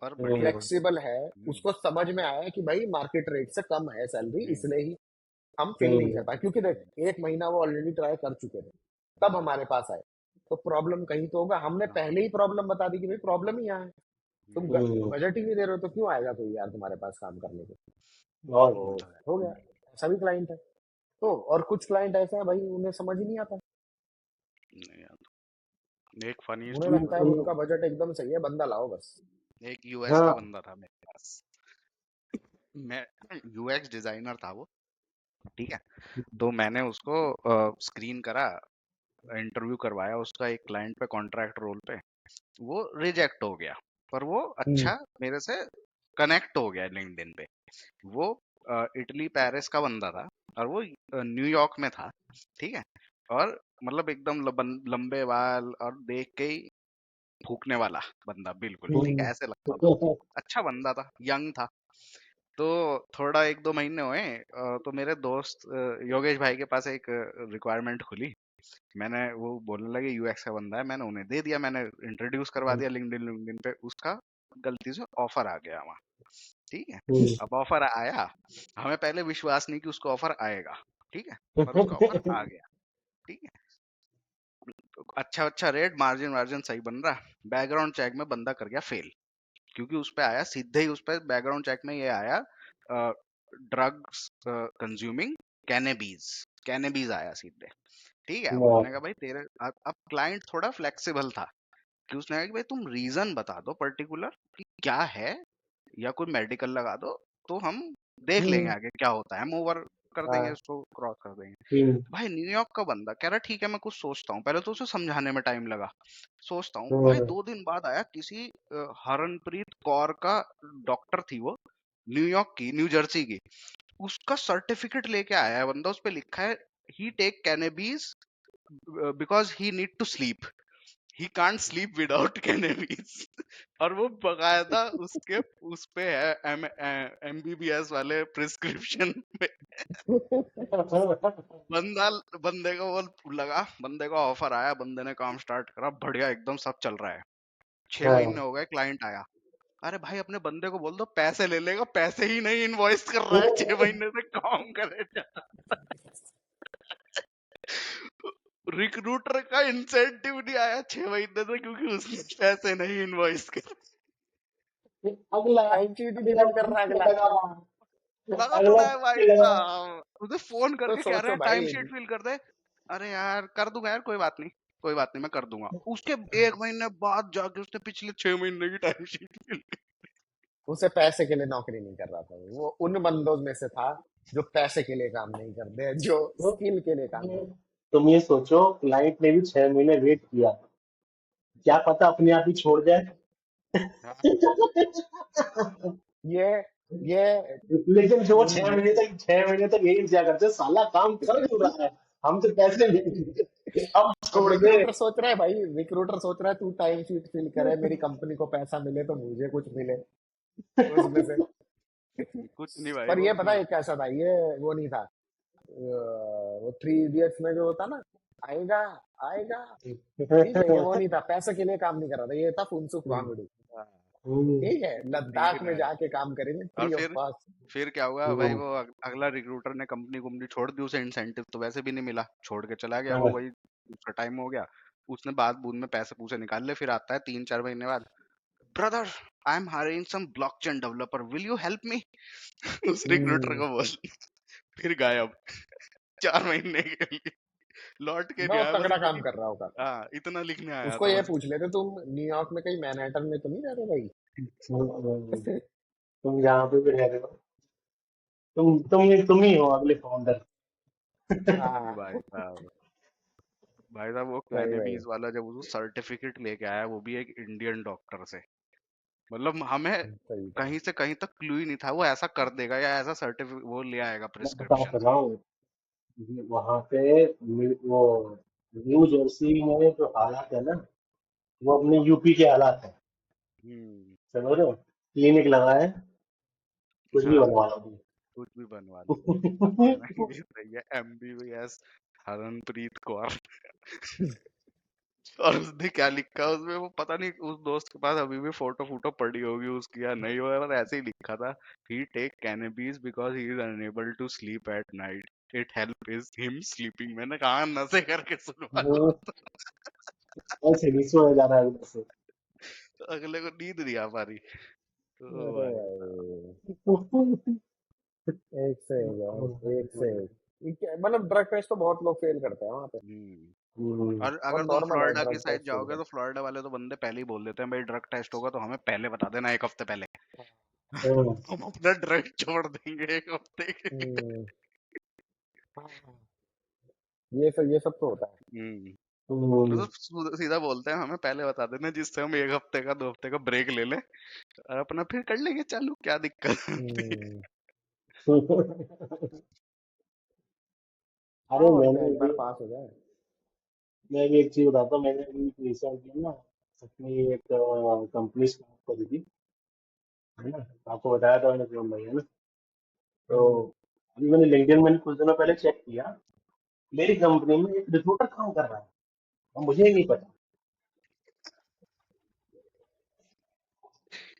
और बढ़िया था। फ्लेक्सिबल है, उसको समझ में आया कि भाई मार्केट रेट से कम है सैलरी, इसलिए ही हम फिल नहीं कर पाए। क्योंकि देख 1 महीना वो ऑलरेडी ट्राई कर चुके थे, तब हमारे पास आए, तो प्रॉब्लम कहीं तो होगा। हमने पहले ही प्रॉब्लम बता दी कि भाई प्रॉब्लम ही यहाँ है, तुम बजट ही नहीं दे रहे हो तो क्यों आएगा कोई यार तुम्हारे पास काम करने के। तो हो गया, ऐसा भी क्लाइंट है। तो और कुछ क्लाइंट ऐसे हैं भाई उन्हें समझ ही नहीं आता, नहीं यार, एक फनी उन्हें स्टोरी लगता है उनका बजट एकदम सही है, बंदा लाओ बस। एक यूएस का बंदा था मेरे पास, मैं यूएक्स डिजाइनर था वो, ठीक है। तो मैंने उसको स्क्रीन करा, इंटरव्यू करवाया उसका एक क्लाइंट पे कॉन्ट्रैक्ट रोल पे, वो रिजेक्ट हो गया, पर वो अच्छा मेरे से कनेक्ट हो गया लिंक्डइन पे। वो इटली पेरिस का बंदा था और वो न्यूयॉर्क में था, ठीक है। और मतलब एकदम लंबे बाल और देख के ही फूकने वाला बंदा, बिल्कुल ठीक है, ऐसे लगता था। अच्छा बंदा था, यंग था। तो थोड़ा 1-2 महीने हुए, तो मेरे दोस्त योगेश भाई के पास एक रिक्वायरमेंट खुली, मैंने वो बोलने लगे यूएक्स का बंदा है, मैंने उन्हें दे दिया, मैंने इंट्रोड्यूस करवा दिया लिंक्डइन पे, उसका गलती से ऑफर आ गया वहाँ, ठीक है। अब ऑफर आया, हमें पहले विश्वास नहीं कि उसको ऑफर आएगा, ठीक है, पर उसका ऑफर आ गया, ठीक है। तो अच्छा अच्छा रेट, मार्जिन वार्जिन सही बन रहा, बैकग्राउंड चेक में बंदा कर गया फेल, क्योंकि उस पे आया सीधे ही, उस पे बैकग्राउंड चेक में ये आया ड्रग्स कंज्यूमिंग कैनेबीज, कैनेबीज आया सीधे, ठीक है। अब उसने कहा भाई तेरे, अब क्लाइंट थोड़ा फ्लेक्सिबल था कि उसने कहा कि भाई तुम रीजन बता दो पर्टिकुलर कि क्या है, या कोई मेडिकल लगा दो, तो हम देख लेंगे आगे क्या होता है, हम ओवर कर देंगे, उसको क्रॉस कर देंगे। भाई न्यूयॉर्क का बंदा कह रहा ठीक है मैं कुछ सोचता हूँ, पहले तो उसे समझाने में टाइम लगा, सोचता हूँ भाई। 2 दिन बाद आया, किसी हरनप्रीत कौर का डॉक्टर थी वो, न्यूयॉर्क की, न्यू जर्सी की, उसका सर्टिफिकेट लेके आया है बंदा, उस पे लिखा है he take cannabis because he need to sleep, he can't sleep without cannabis. और वो बकायदा उसके उस पे है एमबीबीएस वाले प्रिस्क्रिप्शन पे। बंदे को वो लगा, बंदे को ऑफर आया, बंदे ने काम स्टार्ट करा, बढ़िया एकदम सब चल रहा है। 6 महीने हो गए, क्लाइंट आया, अरे भाई अपने बंदे को बोल दो पैसे ले लेगा, पैसे ही नहीं इनवॉइस कर रहा है, 6 महीने से काम करे जा। रिक्रूटर का इंसेंटिव नहीं आया 6 महीने से, क्योंकि उसने पैसे नहीं इनवॉइस कर। अगला टाइम शीट ही नहीं फिल कर रहा अगला। लगा अगला पड़ा है भाई साहब, उसे फोन तो करके कह रहे सोचो हैं टाइम भाई, शीट फिल कर दे। अरे यार कर दूंगा यार, कोई बात नहीं, कोई बात नहीं, मैं कर दूंगा। उसके 1 महीने बाद जाके उसने पिछले 6 महीने की टाइम शीट फिल। उसे पैसे के लिए नौकरी नहीं कर रहा था, वो उन बंदों में से था जो पैसे के लिए काम नहीं करते, जो स्किल के लिए काम करते। तुम ये सोचो, क्लाइंट ने भी 6 महीने वेट किया, क्या पता अपने आप ही छोड़ जाए। ये ये लेकिन जो उन 6 महीने तक यही इंतजार करते, साला काम कर क्यों रहा है, हम तो पैसे लेंगे, हम छोड़ दे। रिक्रूटर सोच रहा है भाई, रिक्रूटर सोच रहा है तू टाइम शीट फिल करे, मेरी कंपनी को पैसा मिले तो मुझे कुछ मिले उसमें से। कुछ नहीं भाई, पर वो ये पता है कैसा था, ये वो नहीं था, वो 3 इडियट्स में जो होता ना, आएगा आएगा, ठीक है, ये वो नहीं था, पैसे के लिए काम नहीं कर रहा था, ये था फुनसुक वांगडू। ठीक है, लद्दाख में जाके काम करेंगे और फ्री ऑफ कॉस्ट। फिर क्या हुआ भाई, वो अगला रिक्रूटर ने कंपनी कुंपनी छोड़ दी, उसे इंसेंटिव तो वैसे भी नहीं मिला, छोड़ के चला गया वो, वही उसका टाइम हो गया। उसने बाद बूंद में पैसे पूसे निकाल ले, फिर आता है 3-4 महीने बाद, brother I am hiring some blockchain developer, will you help me. उस रिक्रूटर को बोल। फिर गायब 4 महीने के लिए, लौट के नहीं बहुत आया, बस तगड़ा इतनी, काम कर रहा होगा। हाँ इतना लिखने आया उसको था ये बस। पूछ लेते, तुम न्यूयॉर्क में कहीं मैनहट्टन में तो नहीं रहते भाई? तुम जहाँ पे भी रह रहे हो, तुम ही हो अगले फाउंडर। हाँ भाई साहब, भाई साहब वो सही भाई। कैनबीज वाला जब वो सर्टिफिकेट लेके आया, वो भी एक इंडियन डॉक्टर से, मतलब हमें सही था। कहीं से कहीं तक क्लू ही नहीं था वो ऐसा कर देगा या ऐसा सर्टिफिकेट वो ले आएगा मैं बता प्रिस्क्रिप्शन। तो रहा हूँ, वहां पे वो न्यू जर्सी में जो हालात है ना, वो अपने यूपी के हालात है, हम्म। समझ रहे हो, क्लिनिक लगा है, कुछ भी हाँ, बनवा लो कुछ भी बनवा लो। तुम। ये सही है, एमबीबीएस हरनप्रीत कौर। और उसने क्या लिखा उसमें, वो पता नहीं उस दोस्त के पास अभी भी फोटो फोटो पड़ी होगी उसकी या नहीं, और ऐसे ही लिखा था, he take cannabis because he is unable to sleep at night, it help is him sleeping. मैंने कहा नशे करके सुनवा लो। ऐसे नहीं सोया जा रहा है उधर से। तो अगले को नींद नहीं आ पा रही। ओ अरे भाई साहब। भाई, एक से एक है, एक से एक। मतलब ड्रग टेस्ट तो बहुत लोग फेल करते हैं वहाँ पे, और और अगर तुम नॉर्मल है फ्लोरिडा की ड्रग साइड टेस्ट फेल जाओगे तो करना। फ्लोरिडा वाले तो बंदे पहले ही बोल देते हैं, भाई ड्रग टेस्ट होगा तो हमें पहले बता देना, 1 हफ्ते पहले। हम अपना ड्रग छोड़ देंगे 1 हफ्ते के लिए। हम्म, हाँ, ये सब तो होता है। वो तो सीधा बोलते हैं हमें पहले बता देना, जिससे हम 1 हफ्ते का 2 हफ्ते का ब्रेक ले लें और अपना फिर कर लेंगे चालू, क्या दिक्कत होती है। हम्म, हाँ, अरे और क्या, एक बार पास हो जाए। मैं भी एक चीज बताता हूँ, मैंने अभी रिसेंटली ना अपनी एक कंपनी स्टार्ट करी थी, है ना, आपको बताया था मैंने प्रियम भाई, है ना। तो अभी मैंने लिंक्डइन में कुछ दिनों पहले चेक किया, मेरी कंपनी में एक रिक्रूटर काम कर रहा है, और मुझे ही नहीं पता।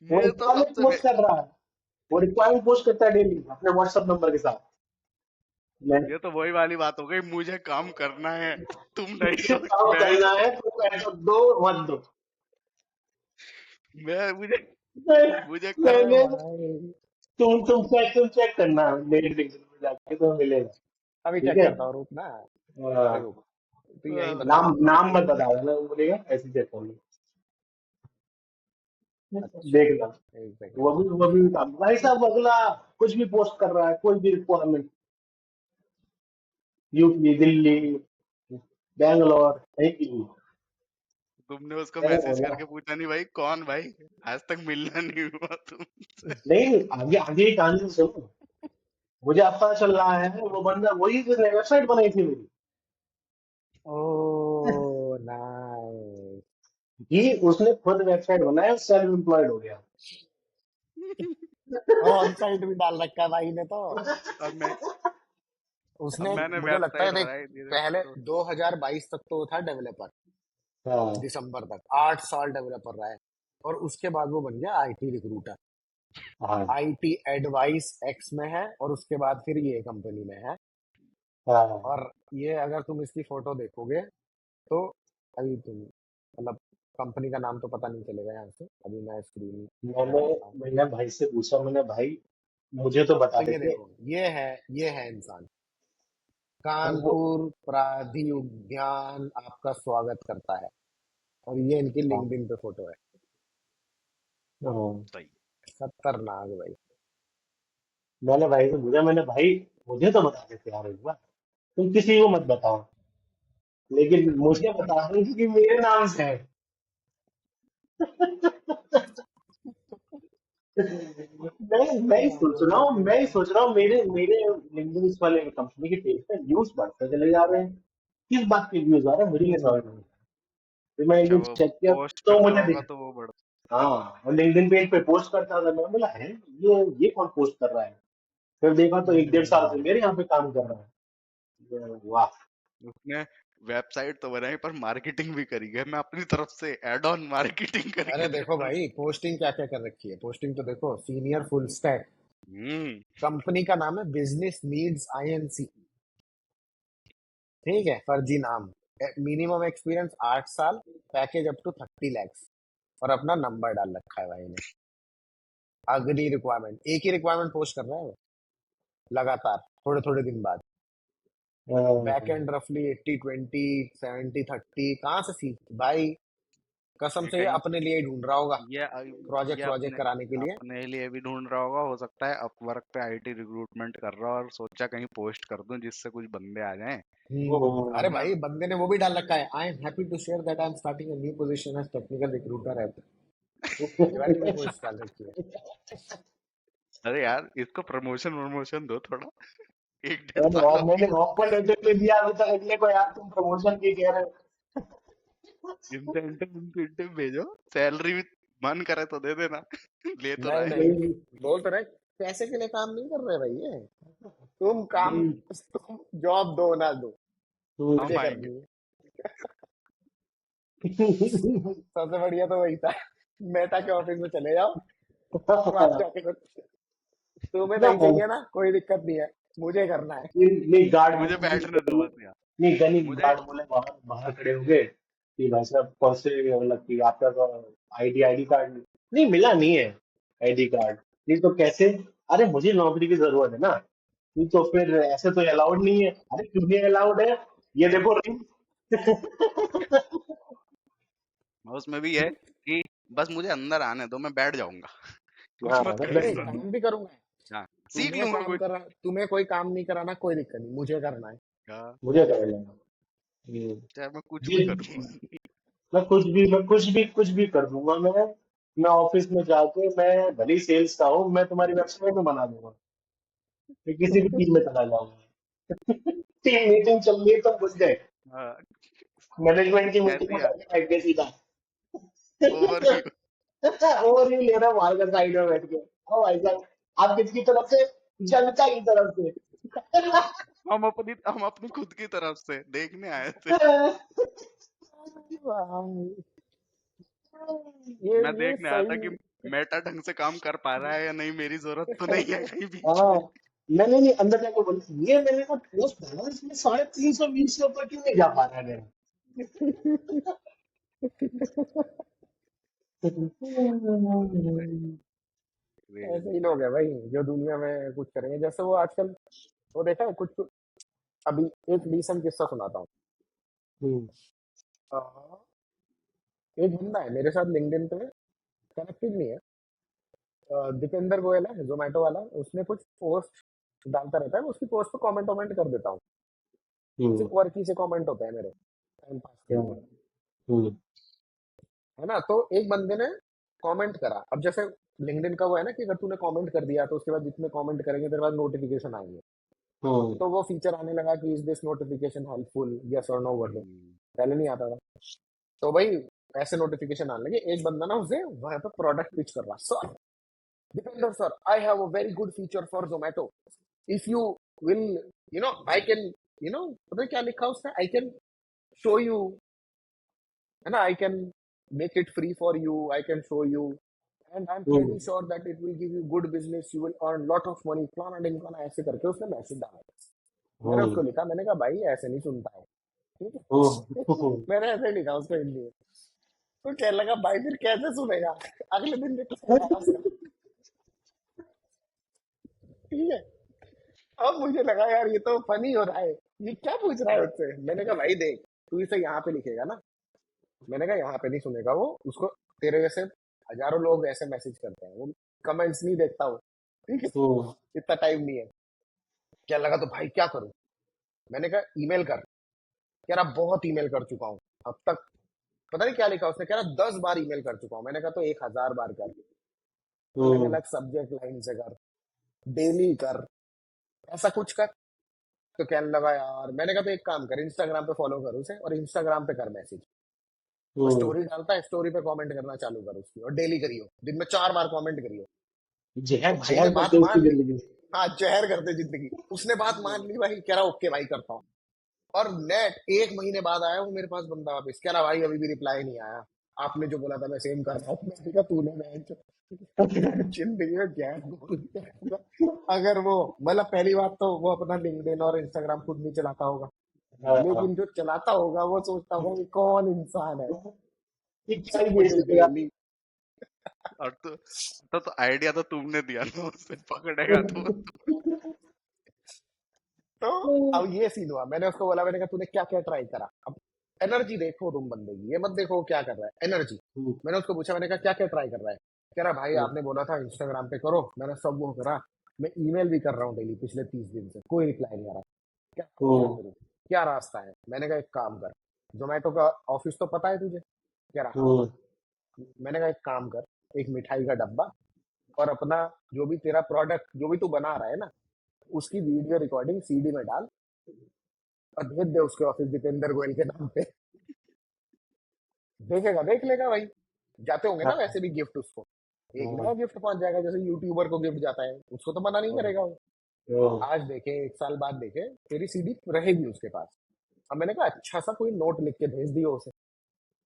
वो ये तो रिक्वायरमेंट सबसे पोस्ट कर रहा है, वो रिक्वायरमेंट पोस्ट करता है डेली अपने व्हाट्सएप नंबर के साथ। मैं ये तो वही वाली बात हो गई, मुझे काम करना है, तुम नहीं मुझे तो काम मैं करना है, तो पैसा दो मत दो। मैं मुझे मैं- मुझे कर। अरे मैंने भाई, तुम चेक करना मेरे लिंक्डइन में जाके, तो मिलेगा। अभी ठीक चेक है, करता हूँ, रुक ना। अभी हाँ, रुक, तो यही बता नाम दे। नाम मत बता देना, वो बोलेगा ऐसे चेक करना, अच्छा, देखना। एक सेकंड। वो भी भाई साहब, अगला कुछ भी पोस्ट कर रहा है, कोई भी रिक्वायरमेंट, यूपी, दिल्ली, बैंगलोर, कहीं की भी। तुमने उसको मैंने मैसेज बोला करके पूछा नहीं, भाई कौन भाई, आज तक मिलना नहीं हुआ तुमसे। नहीं, आगे आगे की कहानी तो सुनो। मुझे अब पता चल रहा है वो बंदा वही जिसने वेबसाइट बनाई थी मेरी। ओ नाइस। कि उसने खुद वेबसाइट बनाया, सेल्फ एम्प्लॉयड हो गया। ऑन साइट भी डाल रखा है भाई ने तो। अब मैं अब उसने, मैंने मुझे लगता है वेबसाइट देख, बनाई थी पहले तो 2022 तक तो वो था डेवलपर, हाँ दिसंबर तक 8 साल डेवलपर रहा है, और उसके बाद वो बन गया आईटी रिक्रूटर। हाँ आईटी एडवाइस एक्स में है, और उसके बाद फिर ये कंपनी में है। हाँ। और ये अगर तुम इसकी फोटो देखोगे तो अभी तुम मतलब कंपनी का नाम तो पता नहीं चलेगा यहाँ से, अभी मैं स्क्रीन मैंने लगाता हूँ। मैंने भाई से पूछा, मैंने भाई मुझे तो बता तो ये देते। देखो, ये है इंसान। और वो कानपुर प्राधि उद्यान आपका स्वागत करता है, और ये इनकी हाँ, लिंक्डइन पे फोटो है। हाँ। सही। खतरनाक भाई। मैंने भाई से पूछा, मैंने भाई मुझे तो बता देते यार एक बार, तुम किसी को मत बताओ, लेकिन मुझे बता दो कि मेरे नाम से है। मैं ही सोच रहा हूँ मेरे मेरे लिंक्डइन इस वाले कंपनी के पेज पे व्यूज बढ़ते चले जा रहे हैं। किस बात के व्यूज आ रहे हैं, मुझे नहीं समझ में। फिर मैं एक अच्छा दिन वो चेक किया पोस्ट तो करता मुझे होगा दिख, तो वो बढ़ हाँ, और लिंक्डइन पेज पे पोस्ट करता था, मैं बोला है ये कौन पोस्ट कर रहा है। फिर देखा तो एक डेढ़ साल से हम्म, मेरे यहाँ पे काम कर रहा है। वाह। उसने वेबसाइट तो बनाई पर मार्केटिंग भी करी है। मैं अपनी तरफ से एड ऑन मार्केटिंग करके अरे देखो देता हूँ। भाई, पोस्टिंग क्या क्या कर रखी है। पोस्टिंग तो देखो, सीनियर फुल स्टैक, हम्म। कंपनी का नाम है बिजनेस नीड्स आईएनसी। ठीक है, फर्जी नाम। मिनिमम एक्सपीरियंस 8 साल, पैकेज अप टू 30 lakhs, और अपना नंबर डाल रखा है भाई ने। अगली रिक्वायरमेंट, एक ही रिक्वायरमेंट पोस्ट कर रहा है वो, लगातार थोड़े थोड़े दिन बाद। बैक एंड रफली 80-20, 70-30। कहाँ से सीख भाई, कसम ये से ये कहीं अपने लिए ही ढूंढ रहा होगा, ये ये प्रोजेक्ट अपने प्रोजेक्ट कराने के लिए। अपने लिए भी ढूंढ रहा होगा, हो सकता है अपवर्क पे आईटी रिक्रूटमेंट कर रहा हो और सोचा कहीं पोस्ट कर दूं जिससे कुछ बंदे आ जाएं। अरे वरना भाई, बंदे ने वो भी डाल रखा है, I am happy to share that I am starting a new position as technical recruiter at. ये वाली भी पोस्ट डाल रखी है। अरे यार इसको प्रमोशन प्रमोशन दो थोड़ा। 1-1.5 साल और मैंने अभी ऑफर लेटर ले दिया अभी तक अगले को, यार तुम प्रमोशन की कह रहे इंसेंटिव भेजो, सैलरी भी मन करे तो दे देना। ले तो रहा नहीं है। नहीं, हो। बोल तो रहे, पैसे के लिए काम नहीं कर रहे भाई ये। तुम काम, नहीं, तुम जॉब दो ना दो, हम मुझे आएंगे। करनी है। सबसे बढ़िया तो वही था, मेटा के ऑफिस में चले जाओ, वहां जाके तुम्हें नहीं चाहिए ना, कोई दिक्कत नहीं है, मुझे करना है। नहीं गार्ड मुझे बोले बैठने दो बस यहाँ। नहीं गनी मुझे गार्ड बोले बाहर बाहर खड़े हो गए कि भाई साहब कौन से, मतलब कि आपका तो आईडी आईडी कार्ड नहीं मिला, नहीं है आईडी कार्ड। नहीं तो कैसे, अरे मुझे नौकरी की जरूरत है ना, नहीं तो फिर ऐसे तो अलाउड नहीं है। अरे क्यों नहीं अलाउड है, ये देखो रिंग। उसमें भी है कि बस मुझे अंदर आने दो, मैं बैठ जाऊंगा। कुछ हाँ मत नहीं नहीं, करिएगा। काम भी करूंगा। हाँ, सीख तुम्हें लूंगा काम कुछ। करा, तुम्हें कोई काम नहीं कराना, कोई दिक्कत नहीं, मुझे करना है। हाँ, मुझे कर लेना। हम्म। चाहे मैं कुछ भी ये करूँ। मैं कुछ भी कर दूंगा। मैं ऑफिस में जाके, मैं भले ही सेल्स का हूँ, मैं तुम्हारी वेबसाइट में बना दूंगा, मैं किसी भी चीज में चला जाऊंगा। टीम मीटिंग चल रही है तो घुस गए, हाँ, मैनेजमेंट की मीटिंग कैसी में है जाके बैठ गए सीधा। ओवरव्यू। और ये ले रहा माल का साइड में बैठ के, ओ भाई साहब आप किसकी तरफ से, जनता की तरफ से। हम अपनी खुद की तरफ से देखने आए थे। मैं ये देखने आया था सही। कि मेटा ढंग से काम कर पा रहा है या नहीं, मेरी जरूरत तो नहीं है कहीं बीच हाँ, में। मैंने नहीं अंदर जाके बोला, ये मैंने को पोस्ट डाला इसमें 350 से ऊपर क्यों नहीं जा पा रहा है मेरा। ऐसे ही लोग हैं भाई जो दुनिया में कुछ करेंगे। जैसे वो आजकल, वो देखा है कुछ, अभी एक रीसेंट किस्सा सुनाता हूँ। हम्म, अ, एक बंदा है मेरे साथ लिंक्डइन पे, कनेक्टेड नहीं है, दीपेंद्र गोयल है, जोमेटो वाला। उसने कुछ पोस्ट डालता रहता है, मैं उसकी पोस्ट पे कमेंट वमेंट कर देता हूँ। हम्म, सिर्फ वर्की से कमेंट होते हैं मेरे, टाइम पास के लिए, हम्म, है ना। तो एक बंदे ने कमेंट करा। अब जैसे लिंक्डइन का वो है ना कि अगर तूने कमेंट कर दिया तो उसके बाद जितने कमेंट करेंगे तेरे पास नोटिफिकेशन आएंगे। हम्म, तो वो फीचर आने लगा कि is this notification helpful, yes और नो कर दो। हम्म, पहले नहीं आता था। तो भाई ऐसे नोटिफिकेशन आने लगे, एक बंदा ना उसे वहां पे प्रोडक्ट पिच कर रहा, sir Dipendra sir, I have a very good feature for Zomato, if you will I can पता है क्या लिखा उसने, आई कैन शो यू, है ना, I can make it free for you, I can show you, and I am pretty sure that it will give you good business, you will earn lot of money, फलाना ढिमकाना, ऐसे करके उसने message डाला। मैंने उसको लिखा, मैंने कहा भाई ऐसे नहीं सुनता है, ठीक है। मैंने ऐसे लिखा उसको हिंदी में, तो कहने लगा भाई फिर कैसे सुनेगा, अगले दिन रिप्लाई आया उसका, ठीक है। अब मुझे लगा यार ये तो फनी हो रहा है, ये क्या पूछ रहा है उससे। मैंने कहा भाई देख, तू इसे यहाँ पे लिखेगा ना, मैंने कहा यहाँ पे नहीं सुनेगा वो, उसको तेरे जैसे हजारों लोग ऐसे मैसेज करते हैं, वो कमेंट्स नहीं देखता वो, ठीक है, इतना टाइम नहीं है। क्या लगा तो भाई क्या करूं, मैंने कहा ईमेल कर, कह रहा बहुत ईमेल कर चुका हूँ अब तक, पता नहीं क्या लिखा उसने, कह रहा 10 बार ईमेल कर चुका हूँ। मैंने कहा तो 1000 बार कर, अलग अलग सब्जेक्ट लाइन से कर, डेली कर, ऐसा कुछ कर। तो कहने लगा यार, मैंने कहा तो एक काम कर, इंस्टाग्राम पे फॉलो कर उसे और इंस्टाग्राम पे कर मैसेज, वो स्टोरी डालता है, स्टोरी पे कमेंट करना चालू कर उसकी, और डेली करियो, दिन में 4 बार कमेंट करियो। जहर तो भाई जहर ने बात करते उसकी मान ली, जिंदगी। हाँ जहर करते जिंदगी, उसने बात मान ली भाई, कह रहा ओके भाई करता हूँ। और नेट 1 महीने बाद आया वो मेरे पास बंदा वापस, कह रहा भाई अभी भी रिप्लाई नहीं आया, आपने जो बोला था मैं सेम कर रहा हूँ। मैंने कहा तूने जिंदगी में क्या गोल किया होगा? अगर वो मतलब पहली बात तो वो अपना लिंक्डइन और इंस्टाग्राम खुद नहीं चलाता होगा, लेकिन जो चलाता होगा वो सोचता होगा कि कौन इंसान है क्या ही बेच मुझे देगा। डेली। और तो आइडिया तो तुमने दिया ना, उससे पकड़ेगा तो। तो अब ये सीन हुआ, मैंने उसको बोला, मैंने कहा तूने क्या क्या ट्राई करा, अब एनर्जी देखो तुम बंदे की, ये मत देखो वो क्या कर रहा है, एनर्जी। मैंने उसको पूछा, मैंने कहा क्या क्या ट्राई कर रहा है, कह रहा भाई आपने बोला था इंस्टाग्राम पे करो, मैंने सब वो करा, मैं ईमेल भी कर रहा हूँ डेली पिछले 30 दिन से, कोई रिप्लाई नहीं आ रहा, क्या क्या करूँ, क्या रास्ता है। मैंने कहा एक काम कर, जोमेटो का ऑफिस तो पता है तुझे, कह रहा हाँ। मैंने कहा एक काम कर, एक मिठाई का डब्बा और अपना जो भी तेरा प्रोडक्ट जो भी तू बना रहा है ना, उसकी वीडियो रिकॉर्डिंग सीडी में डाल और भेज दे उसके ऑफिस दीपेंद्र गोयल के नाम पे, देखेगा देख लेगा भाई, जाते होंगे ना वैसे भी गिफ्ट उसको, एक नया गिफ्ट पहुंच जाएगा, जैसे यूट्यूबर को गिफ्ट जाता है, उसको तो मना नहीं करेगा वो। आज देखे 1 साल बाद देखे तेरी सीडी रहेगी उसके पास। अब मैंने कहा अच्छा सा कोई नोट लिख के भेज दियो उसे,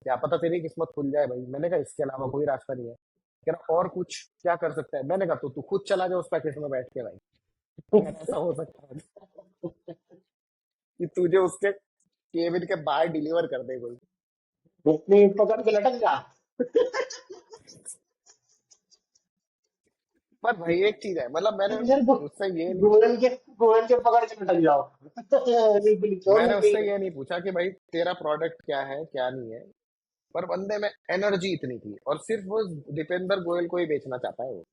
क्या पता तेरी किस्मत खुल जाए भाई। मैंने कहा इसके अलावा कोई रास्ता नहीं है, कह रहा और कुछ क्या कर सकता है। मैंने कहा तो तू खुद चला जाओ उस पैकेट में बैठ के भाई, ऐसा हो सकता है कि तुझे उसके केबिन के बाहर डिलीवर कर दे कोई। नहीं पकड़ के लटक जा। पर भाई एक चीज है, मतलब मैंने यार उससे ये नहीं, गोयल के पकड़ के लटक जाओ। बिल्कुल छोड़ना मैंने उससे नहीं। ये नहीं पूछा कि भाई तेरा प्रोडक्ट क्या है क्या नहीं है, पर बंदे में एनर्जी इतनी थी, और सिर्फ वो दीपेंद्र गोयल को ही बेचना चाहता है वो,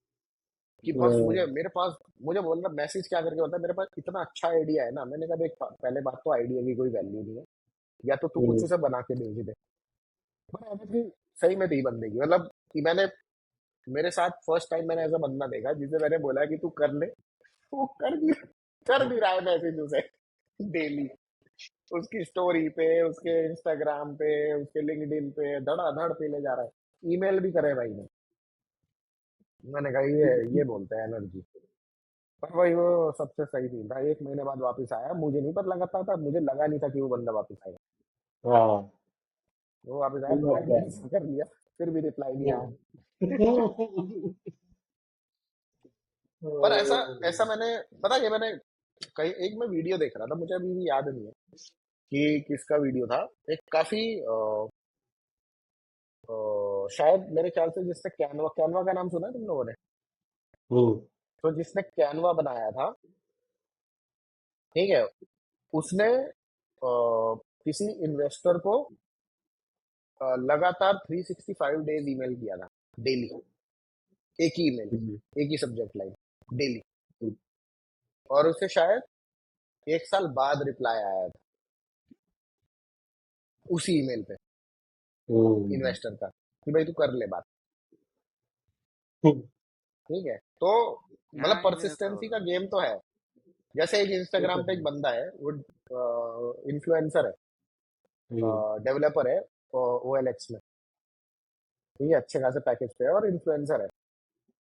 कि बस मुझे मेरे पास, मुझे बोल रहा मैसेज क्या करके होता है, मेरे पास इतना अच्छा आइडिया है ना। मैंने कहा देख पहले बात तो आइडिया की कोई वैल्यू नहीं है, या तो तू कुछ उसे बना के भेज दे। पर एनर्जी सही में थी बंदे की, मतलब कि मैंने, मेरे साथ फर्स्ट टाइम मैंने ऐसा बंदा देखा जिसे मैंने बोला कि तू कर ले, वो कर भी रहा है मैसेज उसे डेली, उसकी स्टोरी पे, उसके इंस्टाग्राम पे, उसके लिंक्डइन पे धड़ाधड़ पे ले जा रहा है, ईमेल भी करे भाई ने। मैंने कहा ये बोलते हैं एनर्जी। पर भाई वो सबसे सही थी भाई, 1 महीने बाद वापस आया, मुझे नहीं पता लगा था, मुझे लगा नहीं था कि वो बंदा वापस आएगा। हाँ वो वापस आया, सही बात मैंने है। मैसेज कर लिया, फिर भी रिप्लाई नहीं आया। पर ऐसा ऐसा मैंने, पता है मैंने कहीं एक मैं वीडियो देख रहा था, मुझे अभी भी याद नहीं है कि किसका वीडियो था, एक काफी शायद मेरे ख्याल से जिसने कैनवा कैनवा का नाम सुना है तुम लोगों ने, तो जिसने कैनवा बनाया था, ठीक है, उसने किसी इन्वेस्टर को लगातार 365 डेज ईमेल किया था, डेली एक ही ईमेल, एक ही सब्जेक्ट लाइन, डेली। और उसे शायद 1 साल बाद रिप्लाई आया था उसी ईमेल पे इन्वेस्टर का, कि भाई तू कर ले बात, ठीक है। तो मतलब हाँ, ये तो परसिस्टेंसी का गेम तो है। जैसे एक इंस्टाग्राम पे एक बंदा है, वो इन्फ्लुएंसर है, डेवलपर है OLX में, ये अच्छे खासे पैकेज पे है और इन्फ्लुएंसर है।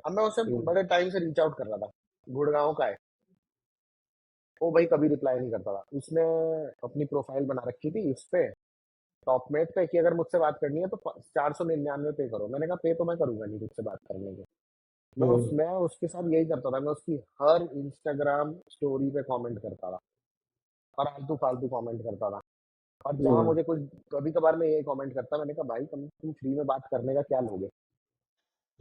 अब मैं उसे बड़े टाइम से रीच आउट कर रहा था, गुड़गांव का है वो, भाई कभी रिप्लाई नहीं करता था। उसने अपनी प्रोफाइल बना रखी थी उस पे, टॉप मेट पे, कि अगर मुझसे बात करनी है तो 499 पे करो। मैंने कहा पे तो मैं करूंगा नहीं तुझसे बात करने के। मैं उसके साथ यही करता था, मैं उसकी हर इंस्टाग्राम स्टोरी पे कमेंट करता था, फालतू फालतू कमेंट करता था। और जहां मुझे कुछ, कभी कभार मैं यही कमेंट करता, मैंने कहा भाई तुम फ्री में बात करने का क्या लोगे।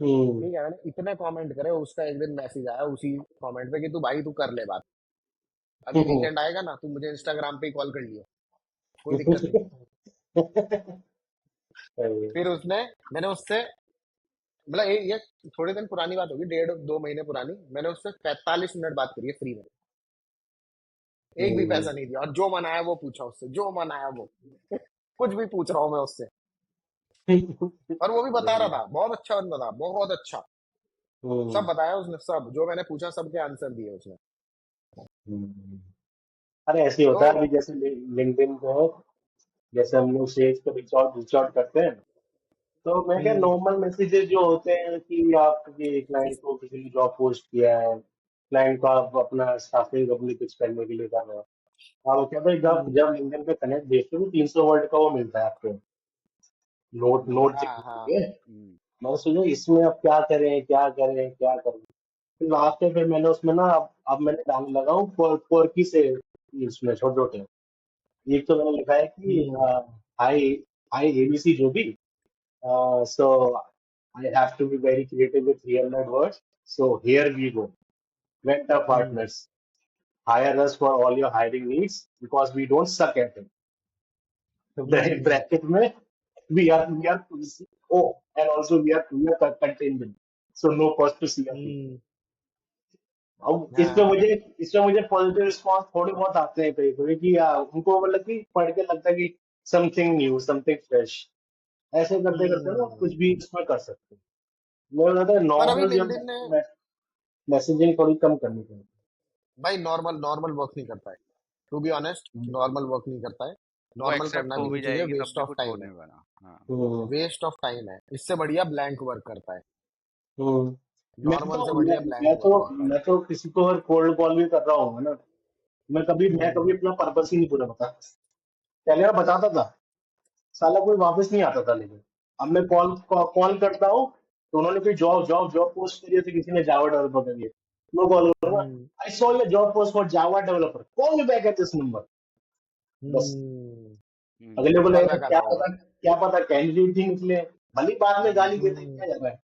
ठीक है, मैंने इतने कमेंट करे, उसका एक दिन मैसेज आया उसी कमेंट पे कि तू भाई तू कर ले बात, अभी वीकेंड आएगा ना, तू मुझे इंस्टाग्राम पे ही कॉल कर लियो, कोई दिक्कत नहीं। फिर मैंने उससे, मतलब ये थोड़े दिन पुरानी बात होगी, 1.5-2 महीने पुरानी, मैंने उससे 45 मिनट बात करी है फ्री में, एक भी पैसा नहीं दिया, और जो मन आया वो पूछा उससे, जो मन आया वो कुछ भी पूछ रहा हूँ मैं उससे, और वो भी बता रहा था, बहुत अच्छा बंदा था, बहुत अच्छा, सब बताया उसने, सब जो मैंने पूछा सबके आंसर दिए उसने। अरे ऐसे ही होता है तो अभी, जैसे लिंक्डइन पे, जैसे हम लोग सेल्स पे रीच आउट करते हैं, तो मैं क्या, नॉर्मल मैसेजेस जो होते हैं कि आपके क्लाइंट को किसी ने जॉब पोस्ट किया है, क्लाइंट को आप अपना स्टाफिंग अपनी पिच करने के लिए कर रहे हो, आप क्या भाई, जब जब लिंक्डइन पे कनेक्ट देखते हो तो 300 वर्ड का वो मिलता है आपको, नोट हाँ लिखने के हाँ लिए। मैं सोचा इसमें अब क्या करें क्या करें क्या करें, फिर लास्ट में फिर मैंने उसमें ना, अब मैंने डालने लगा हूँ फोर की से, इसमें छोटे छोटे, एक तो मैंने लिखा है कि हाई हाई एबीसी जो भी, so I have to be very creative with 300 words. So here we go. Vector partners, hire us for all your hiring needs because we don't suck at it. Bracket में we are oh, and also we are containment. So no cost to CRP. अब इसमें मुझे positive response थोड़े बहुत आते हैं कहीं कभी, कि उनको मतलब कि पढ़ के लगता है कि समथिंग न्यू समथिंग फ्रेश, ऐसे करते करते ना कुछ भी इसमें कर सकते हैं। मुझे लगता है पर अभी नॉर्मल जो लिंक्डइन ने, मैसेजिंग थोड़ी कम करनी चाहिए। भाई नॉर्मल नॉर्मल वर्क नहीं करता है, to be honest, normal work नहीं करता है। वो नॉर्मल एक्सेप्ट करना हो भी भी नहीं चाहिए, जाएगी तब वेस्ट भी ऑफ कुछ टाइम है, होने वाला। हाँ वेस्ट ऑफ टाइम है, इससे बढ़िया ब्लैंक वर्क करता है, हम्म। मैं नॉर्मल तो से मैं, बढ़िया मैं ब्लैंक तो वर्क करता है। मैं तो किसी को अगर कोल्ड कॉल भी कर रहा हूँ ना, मैं कभी हम्म अपना पर्पस ही नहीं पूरा बता, पहले मैं बताता था, साला कोई वापस नहीं आता था, लेकिन अब मैं कॉल कॉल करता हूँ, तो उन्होंने कोई जॉब जॉब जॉब पोस्ट करी थी किसी ने, जावा डेवलपर के लिए, मैं कॉल करूंगा, hmm I saw your job post for Java developer, call me back at this number, बस। हम्म, अगले को कॉल लगेगा बैक आता होगा। क्या पता कैंडिडेट ही निकले, भली बाद में गाली देते हम्म, क्या जा रहा है।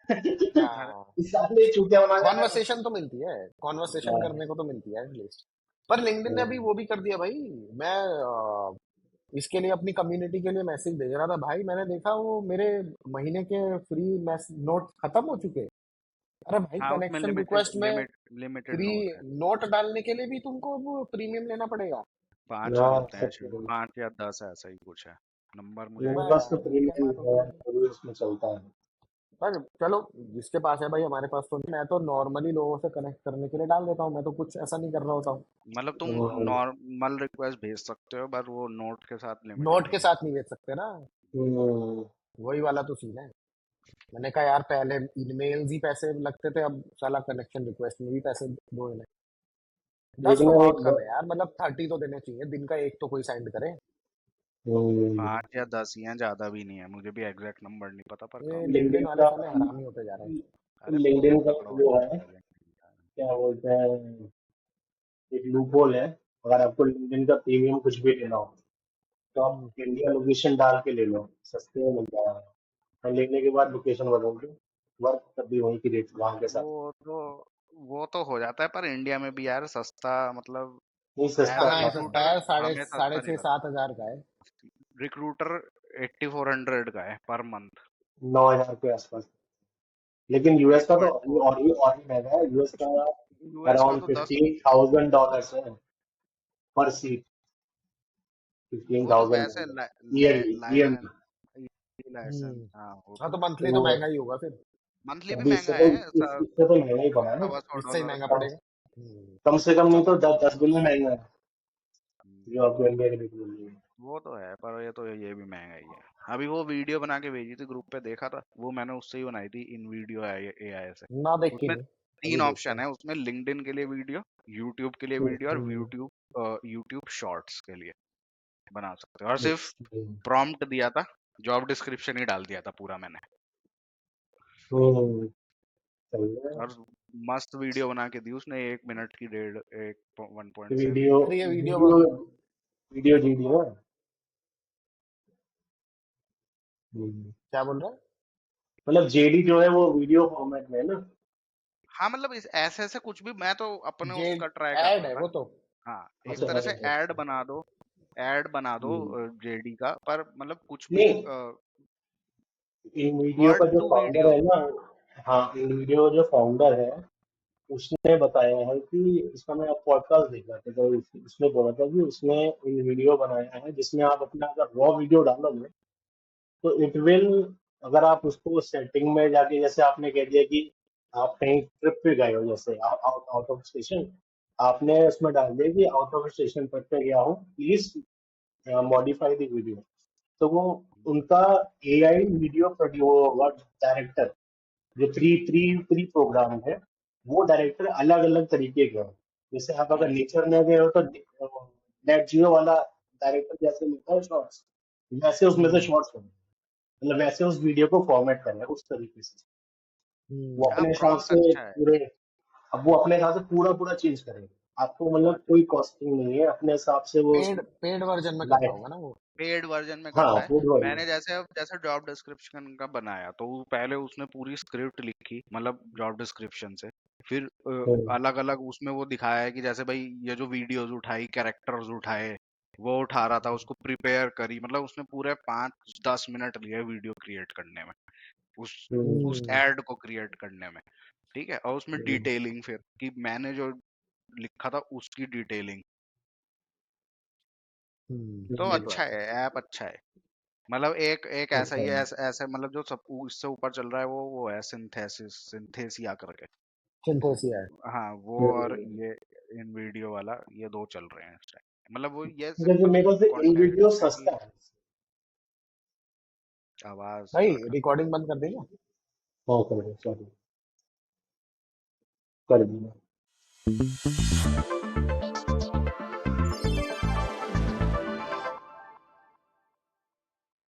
अरे हाँ, इस सामने चूतिया बना जा रहा कॉन्वर्सेशन तो मिलती है, कॉन्वर्सेशन है। करने को तो मिलती है एटलीस्ट। पर लिंक्डइन ने अभी वो भी कर दिया भाई। मैं इसके लिए, अपनी कम्युनिटी के लिए मैसेज भेज रहा था भाई, मैंने देखा वो मेरे महीने के फ्री नोट खत्म हो चुके। अरे भाई, हाँ, उसमें कनेक्शन रिक्वेस्ट में लिमिटेड फ्री नोट है। नोट डालने के लिए भी तुमको वो प्रीमियम लेना पड़ेगा। 5 हाँ, मिलते हैं सब शायद, 5 या 10 ऐसा ही कुछ है। नंबर मुझे मेरे अबे एग्जैक्ट पास तो यार, ये क्या प्रीमियम बात है, होती है। तो उसमें चलता है। पर चलो, जिसके पास है भाई, हमारे पास तो नहीं। मैं तो नॉर्मली लोगों से कनेक्ट करने के लिए डाल देता हूँ, मैं तो कुछ ऐसा नहीं कर रहा होता हूँ। मतलब तुम हम्म, नॉर्मल रिक्वेस्ट भेज सकते हो, पर वो नोट के साथ लिमिटेड नोट ही के है। साथ नहीं भेज सकते ना, हम्म, वही वाला तो सीन है। मैंने कहा यार, पहले ईमेल्स ही पैसे लगते थे, अब साला कनेक्शन रिक्वेस्ट में भी पैसे दो इन्हें। 10 लेकिन तो वो बहुत कम है यार, मतलब 30 तो देने चाहिए, दिन का एक तो कोई सेंड करे। हम्म, 5 या 10 ही हैं, ज्यादा भी नहीं है। मुझे भी एग्जैक्ट नंबर नहीं पता, पर ये कम ही है। लिंक्डइन लिंक्डइन वाले का साले हरामी होते जा रहे हैं। अरे लिंक्डइन प्रोजेक्ट का पकड़ो जो भाई, है, प्रोजेक्ट। क्या बोलते हैं, एक लूप होल है, अगर आपको लिंक्डइन का प्रीमियम कुछ भी लेना हो, तो आप हम्म, इंडिया लोकेशन डाल के ले लो, सस्ते में मिल जाएगा, और लेने के बाद लोकेशन बदल दो, वर्क तब भी वहीं की रेट वहाँ के साथ। वो तो वो तो हो जाता है, पर इंडिया में भी यार सस्ता, मतलब नहीं सस्ता एज अ कहाँ है है, सस्ता? रिक्रूटर है साढ़े हमें साढ़े सस्ता नहीं छः लगता। 7 हजार का है। रिक्रूटर 8400 का है पर मंथ। 9,000 के आसपास। लेकिन यूएस का तो 8.4। और भी महंगा है, यूएस का यूएस का अराउंड तो 10। $15,000 है पर सीट, फिफ्टीन वो तो थाउजेंड वैसे ईयरली ईयरली। लाइसेंस, हाँ वो हाँ, तो तो है। मंथली तो महंगा ही होगा फिर। मंथली भी अभी इससे महंगा तो है, इससे तो महंगा ही पड़ा है ना, सवा सौ इससे ही डॉलर महंगा कम पड़ेगा। कम से कम नहीं तो सवा सौ 10 10 गुना महंगा है, हम्म, जो आपको इंडिया के लिए मिल रही है। वो तो है, पर ये भी महंगा ही है। अभी वो वीडियो बना के भेजी थी ग्रुप पे, देखा था वो, मैंने उससे ही बनाई थी, इन वीडियो एआई से। ना देख के उसमें नहीं, अभी 3 देखते ऑप्शन हैं। है उसमें, लिंक्डइन के लिए वीडियो, यूट्यूब के लिए वीडियो, और यूट्यूब शॉर्ट्स के लिए बना सकते हो। और सिर्फ प्रॉम्प्ट दिया था, जॉब डिस्क्रिप्शन ही डाल दिया था पूरा मैंने, सही है। और मस्त वीडियो बना के दी उसने, 1 मिनट की, 1.7। वीडियो अरे ये वीडियो वीडियो वीडियो वीडियो क्या बोल रहा है? मतलब जेडी जो है वो वीडियो फॉर्मेट में है ना। हाँ मतलब ऐसे ऐसे कुछ भी, मैं तो अपने ये उसका ट्राई कर ऐड रहा है था। वो तो। हाँ, एक अच्छा तरह से है। ऐड बना दो, ऐड बना दो हम्म। जेडी का, पर मतलब कुछ भी नहीं, इन वीडियो का वर्ड जो टू फाउंडर वीडियो। है ना, हाँ इन वीडियो का जो फाउंडर है उसने बताया है कि इसका, मैं पॉडकास्ट देख रहा था तो उसने बोला था कि उसने इन वीडियो बनाया है जिसमें आप अपना अगर रॉ वीडियो डालोगे तो इट विल, अगर आप उसको सेटिंग में जाके, जैसे आपने कह दिया कि आप कहीं ट्रिप पे गए हो, जैसे आउट ऑफ स्टेशन, आपने उसमें डाल दिया कि आउट ऑफ स्टेशन ट्रिप पे गया हूँ, प्लीज मॉडिफाई द वीडियो। तो वो उनका एआई वीडियो डायरेक्टर जो प्री प्रोग्राम है, वो डायरेक्टर अलग अलग तरीके के हैं। जैसे आप अगर नेचर में गए हो तो नेट जियो वाला डायरेक्टर जैसे लिखता है शॉर्ट्स, वैसे उसमें से शॉर्ट्स बने, मतलब वैसे उस वीडियो को फॉर्मेट करें उस तरीके से, वो हाँ, अपने हिसाब प्रॉम्प्ट से अच्छा है। पूरे, अब वो अपने हिसाब से पूरा पूरा चेंज करेंगे, आपको मतलब कोई कॉस्टिंग नहीं है, अपने हिसाब से वो पेड वर्जन में करता लाइफ। होगा ना वो। पेड वर्जन में हाँ करता है। फूड वाली। मैंने जैसे अब जैसे जॉब डिस्क्रिप्शन का बनाया, तो पहले उसने पूरी स्क्रिप्ट लिखी, मतलब जॉब डिस्क्रिप्शन से, फिर अलग अलग उसमें वो दिखाया है कि जैसे भाई ये जो वीडियोस उठाई, कैरेक्टर्स उठाए, वो उठा रहा था, उसको प्रिपेयर करी, मतलब उसने पूरे 5-10 मिनट लिए वीडियो क्रिएट करने में, उस उस हम्म। एड को क्रिएट करने में। ठीक है, और उसमें डिटेलिंग फिर कि मैंने जो लिखा था उसकी डिटेलिंग। तो ये तो है। अच्छा है, ऐप अच्छा है। मतलब एक एक ऐसा ही है, ऐसे ऐसे मतलब जो सब इससे ऊपर चल रहा है, वो है सिंथेसिया करके। सिंथेसिया है। हाँ, वो और ये इन वीडियो वाला, ये 2 चल रहे हैं इस टाइम। मतलब वो ये जैसे सिंपल मेरे ख्याल से इन कंटेंट वीडियो है कि सस्ता है। आवाज भाई कट। रिकॉर्डिंग बंद कर देगा। हाँ कर दो, सॉरी, कर दिया।